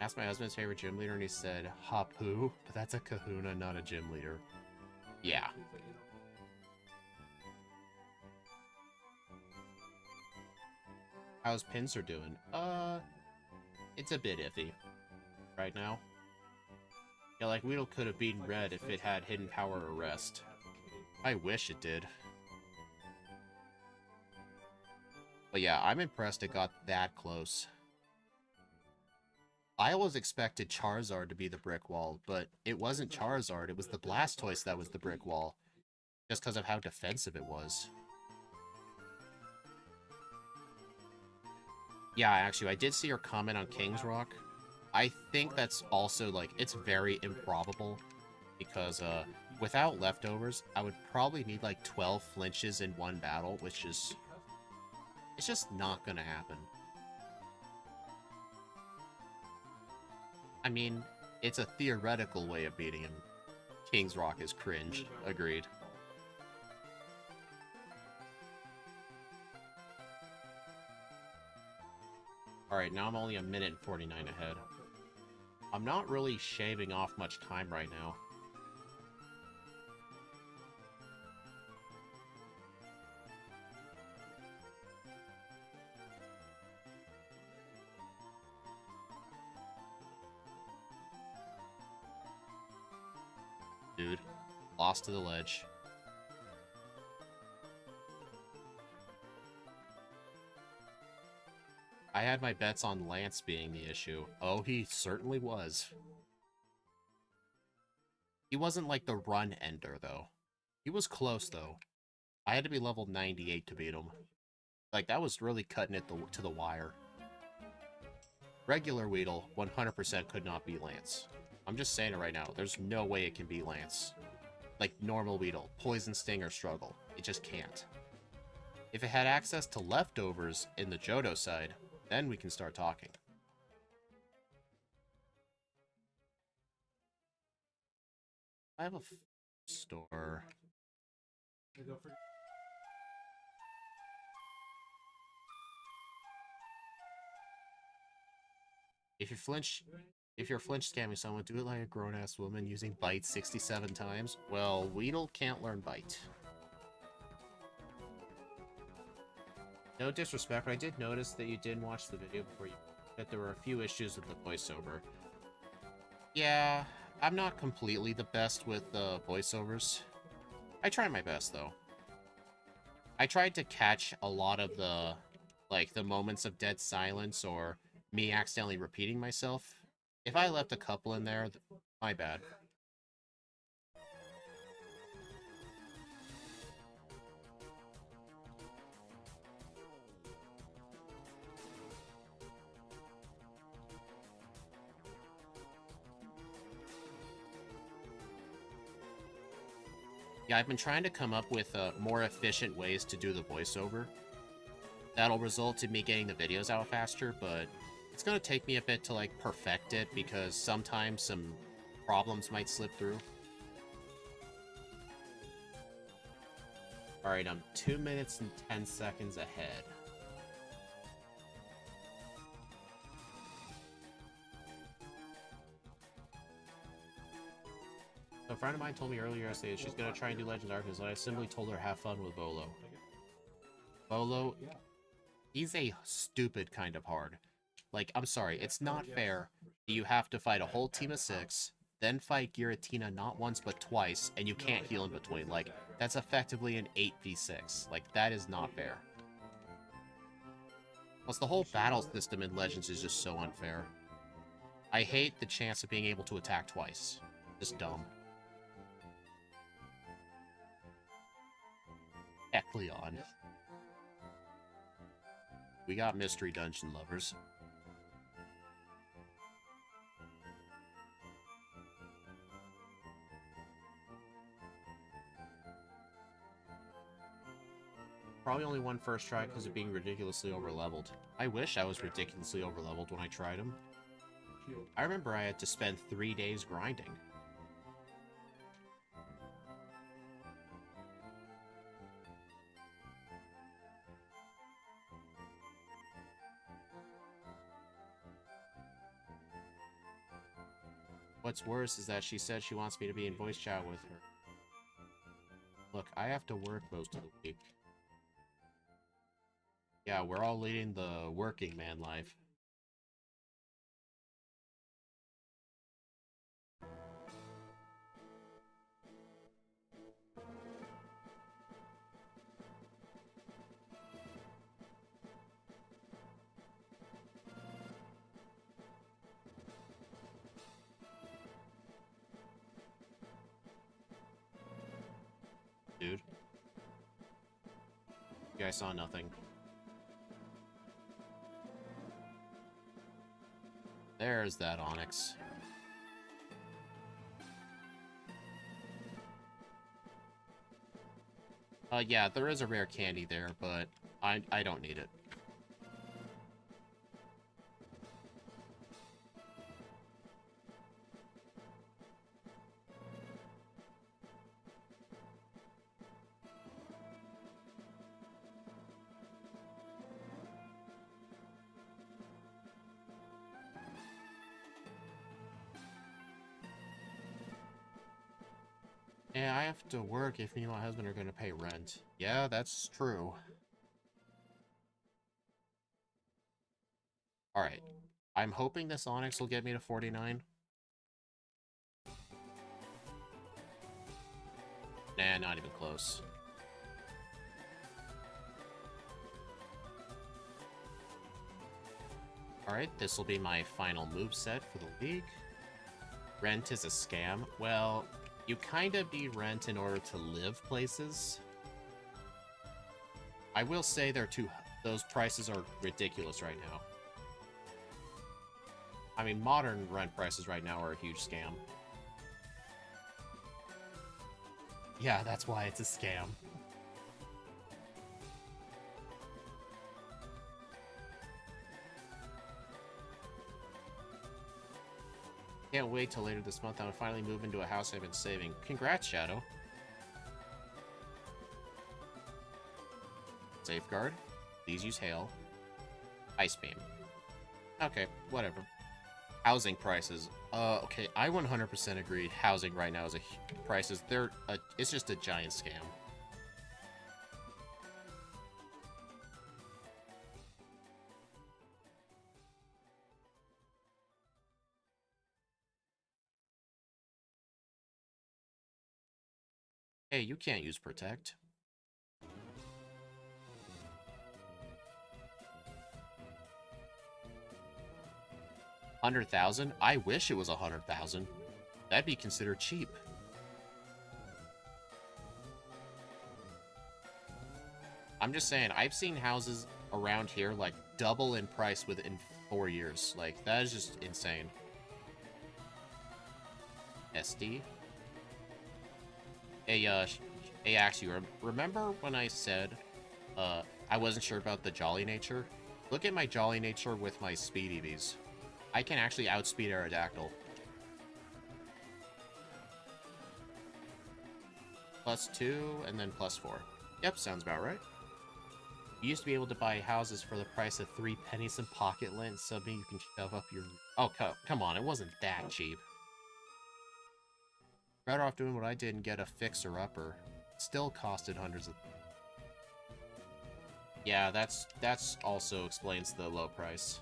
Asked my husband's favorite gym leader, and he said, Hapu, but that's a kahuna, not a gym leader. Yeah. How's Pinsir doing? It's a bit iffy right now. Yeah, like, Weedle could have beaten Red if it had Hidden Power or Rest. I wish it did. But yeah, I'm impressed it got that close. I always expected Charizard to be the brick wall, but it wasn't Charizard, it was the Blastoise that was the brick wall. Just because of how defensive it was. Yeah, actually, I did see your comment on King's Rock. I think that's also, like, it's very improbable. Because, without leftovers, I would probably need, like, 12 flinches in one battle, which is... it's just not gonna happen. I mean, it's a theoretical way of beating him. King's Rock is cringe. Agreed. Alright, now I'm only a minute and 49 ahead. I'm not really shaving off much time right now. Dude, lost to the ledge. I had my bets on Lance being the issue. Oh, he certainly was. He wasn't like the run ender, though. He was close, though. I had to be level 98 to beat him. Like, that was really cutting it to the wire. Regular Weedle, 100% could not beat Lance. I'm just saying it right now. There's no way it can beat Lance. Like, normal Weedle, Poison Sting, or Struggle. It just can't. If it had access to leftovers in the Johto side, then we can start talking. I have a store. If you're flinch scamming someone, do it like a grown-ass woman using Bite 67 times. Well, Weedle can't learn Bite. No disrespect, but I did notice that you didn't watch the video before you... that there were a few issues with the voiceover. Yeah, I'm not completely the best with voiceovers. I try my best, though. I tried to catch a lot of the, like, the moments of dead silence or me accidentally repeating myself. If I left a couple in there, my bad. Yeah, I've been trying to come up with more efficient ways to do the voiceover. That'll result in me getting the videos out faster, but it's going to take me a bit to, like, perfect it, because sometimes some problems might slip through. Alright, I'm 2 minutes and 10 seconds ahead. So a friend of mine told me earlier yesterday that she's going to try and do Legend Arceus, and I simply told her have fun with Bolo. Bolo, he's a stupid kind of hard. Like, I'm sorry, it's not fair that you have to fight a whole team of 6, then fight Giratina not once but twice, and you can't heal in between. Like, that's effectively an 8v6. Like, that is not fair. Plus, the whole battle system in Legends is just so unfair. I hate the chance of being able to attack twice. Just dumb. Ekleon. We got mystery dungeon lovers. Probably only won first try because of being ridiculously overleveled. I wish I was ridiculously overleveled when I tried him. I remember I had to spend 3 days grinding. What's worse is that she said she wants me to be in voice chat with her. Look, I have to work most of the week. Yeah, we're all leading the working man life. Dude. Yeah, I saw nothing. There's that Onyx. Yeah, there is a rare candy there, but I don't need it. Yeah, I have to work if me and my husband are going to pay rent. Yeah, that's true. Alright. I'm hoping this Onyx will get me to 49. Nah, not even close. Alright, this will be my final moveset for the league. Rent is a scam. Well, you kind of need rent in order to live places. I will say those prices are ridiculous right now. I mean, modern rent prices right now are a huge scam. Yeah, that's why it's a scam. Can't wait till later this month. I'll finally move into a house I've been saving. Congrats, Shadow. Safeguard. Please use Hail. Ice Beam. Okay, whatever. Housing prices. Okay, I 100% agree. Housing right now is prices. It's just a giant scam. Hey, you can't use Protect. $100,000? I wish it was 100,000. That'd be considered cheap. I'm just saying, I've seen houses around here like double in price within 4 years. Like, that is just insane. SD. Hey, Axe, you remember when I said I wasn't sure about the Jolly Nature? Look at my Jolly Nature with my Speed EVs. I can actually outspeed Aerodactyl. +2, and then +4. Yep, sounds about right. You used to be able to buy houses for the price of 3 pennies in pocket lint, something you can shove up your... Oh, come on, it wasn't that cheap. Better off doing what I did and get a fixer-upper. Still costed hundreds of... Yeah, that's also explains the low price.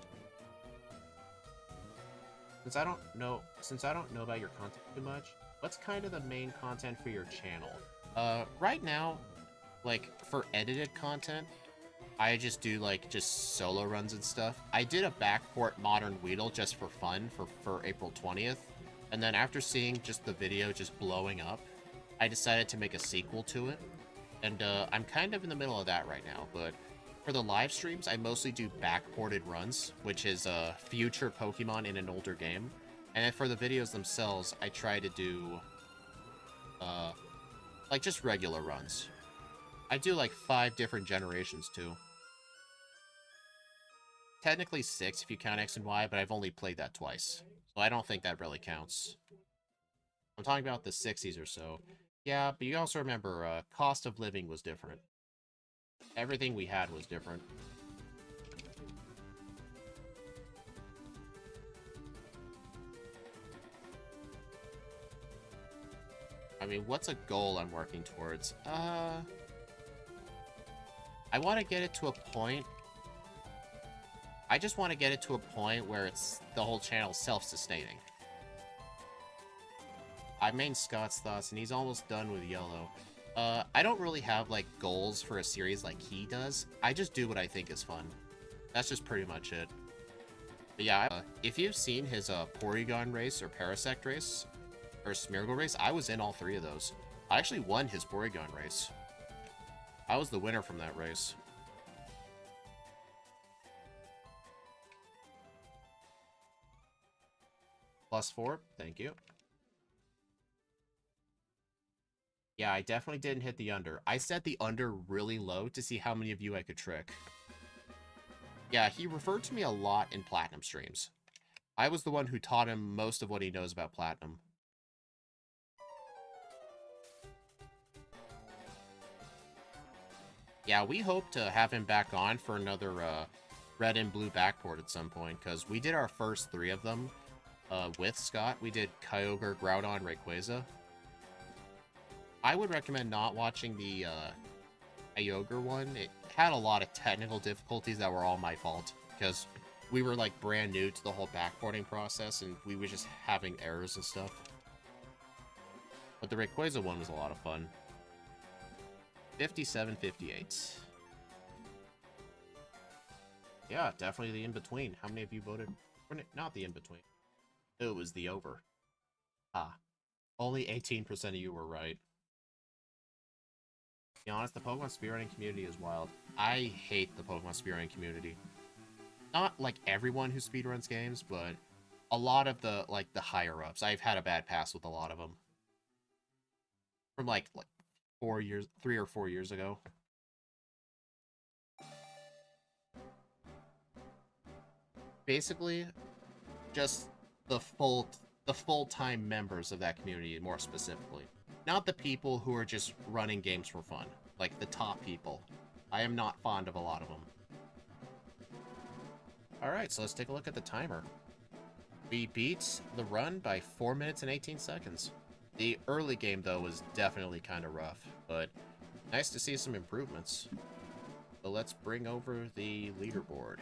Since I don't know about your content too much, what's kind of the main content for your channel? Right now, like, for edited content, I just do, like, just solo runs and stuff. I did a backport modern Weedle just for fun for April 20th, and then after seeing just the video just blowing up, I decided to make a sequel to it, and I'm kind of in the middle of that right now, but for the live streams, I mostly do backported runs, which is future Pokemon in an older game, and then for the videos themselves, I try to do, like, just regular runs. I do, like, 5 different generations, too. Technically 6 if you count X and Y, but I've only played that twice, so I don't think that really counts. I'm talking about the 60s or so. Yeah, but you also remember, cost of living was different. Everything we had was different. I mean, what's a goal I'm working towards? I want to get it to a point... I just want to get it to a point where the whole channel's self-sustaining. I main Scott's thoughts, and he's almost done with Yellow. I don't really have, like, goals for a series like he does. I just do what I think is fun. That's just pretty much it. But yeah, if you've seen his Porygon race or Parasect race, or Smeargle race, I was in all 3 of those. I actually won his Porygon race. I was the winner from that race. +4, thank you. Yeah, I definitely didn't hit the under. I set the under really low to see how many of you I could trick. Yeah, he referred to me a lot in Platinum streams. I was the one who taught him most of what he knows about Platinum. Yeah, we hope to have him back on for another red and blue backport at some point, because we did our first 3 of them with Scott. We did Kyogre, Groudon, Rayquaza. I would recommend not watching the Kyogre one. It had a lot of technical difficulties that were all my fault, because we were, like, brand new to the whole backporting process, and we were just having errors and stuff. But the Rayquaza one was a lot of fun. 57-58. Yeah, definitely the in-between. How many of you voted? Not the in-between. It was the over. Ah. Only 18% of you were right. To be honest, the Pokemon speedrunning community is wild. I hate the Pokemon speedrunning community. Not, like, everyone who speedruns games, but a lot of the, like, the higher-ups. I've had a bad pass with a lot of them. From, like 3 or 4 years ago. Basically, just the full-time members of that community, more specifically. Not the people who are just running games for fun. Like, the top people. I am not fond of a lot of them. Alright, so let's take a look at the timer. We beat the run by 4 minutes and 18 seconds. The early game, though, was definitely kind of rough, but nice to see some improvements. So let's bring over the leaderboard.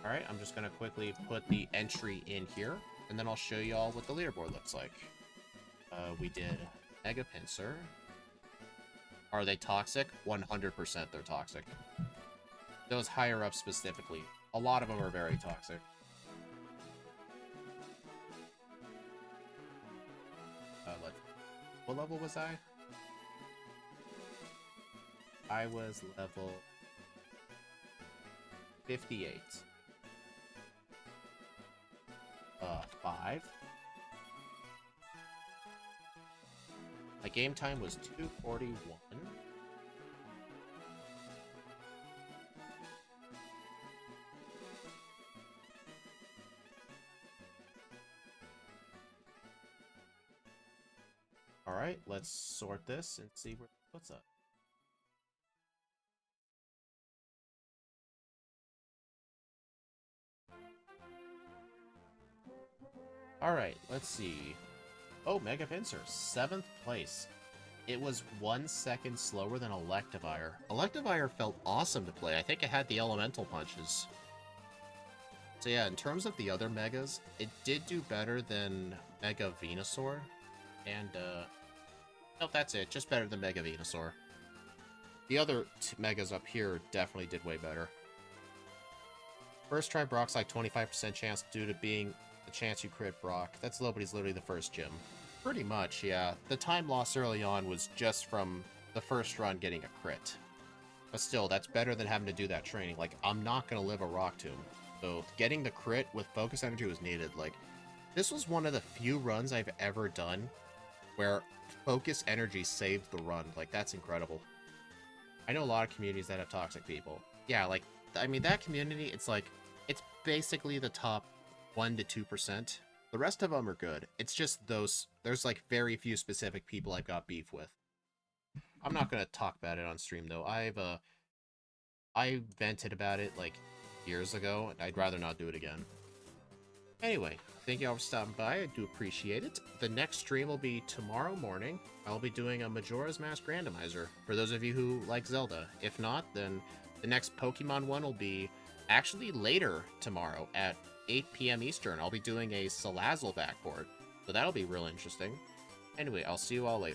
Alright, I'm just going to quickly put the entry in here, and then I'll show you all what the leaderboard looks like. We did Mega Pinsir. Are they toxic? 100% they're toxic. Those higher up specifically. A lot of them are very toxic. What level was I? I was level 58. 5. My game time was 2:41. Alright, let's sort this and see what's up. Alright, let's see. Oh, Mega Pinsir, 7th place. It was 1 second slower than Electivire. Electivire felt awesome to play. I think it had the elemental punches. So yeah, in terms of the other Megas, it did do better than Mega Venusaur. And, no, that's it. Just better than Mega Venusaur. The other Megas up here definitely did way better. First try Brock's like 25% chance due to being the chance you crit Brock. That's low, but he's literally the first gym. Pretty much, yeah. The time loss early on was just from the first run getting a crit. But still, that's better than having to do that training. Like, I'm not going to live a Rock Tomb. So, getting the crit with Focus Energy was needed. Like, this was one of the few runs I've ever done where Focus Energy saved the run. Like, that's incredible. I know a lot of communities that have toxic people. Yeah, like, I mean, that community, it's like, it's basically the top 1 to 2%. The rest of them are good. It's just those, there's like very few specific people I've got beef with. I'm not gonna talk about it on stream though. I vented about it like years ago, and I'd rather not do it again. Anyway, thank you all for stopping by. I do appreciate it. The next stream will be tomorrow morning. I'll be doing a Majora's Mask randomizer for those of you who like Zelda. If not, then the next Pokemon one will be actually later tomorrow at 8 p.m. Eastern. I'll be doing a Salazzle backport, so that'll be real interesting. Anyway, I'll see you all later.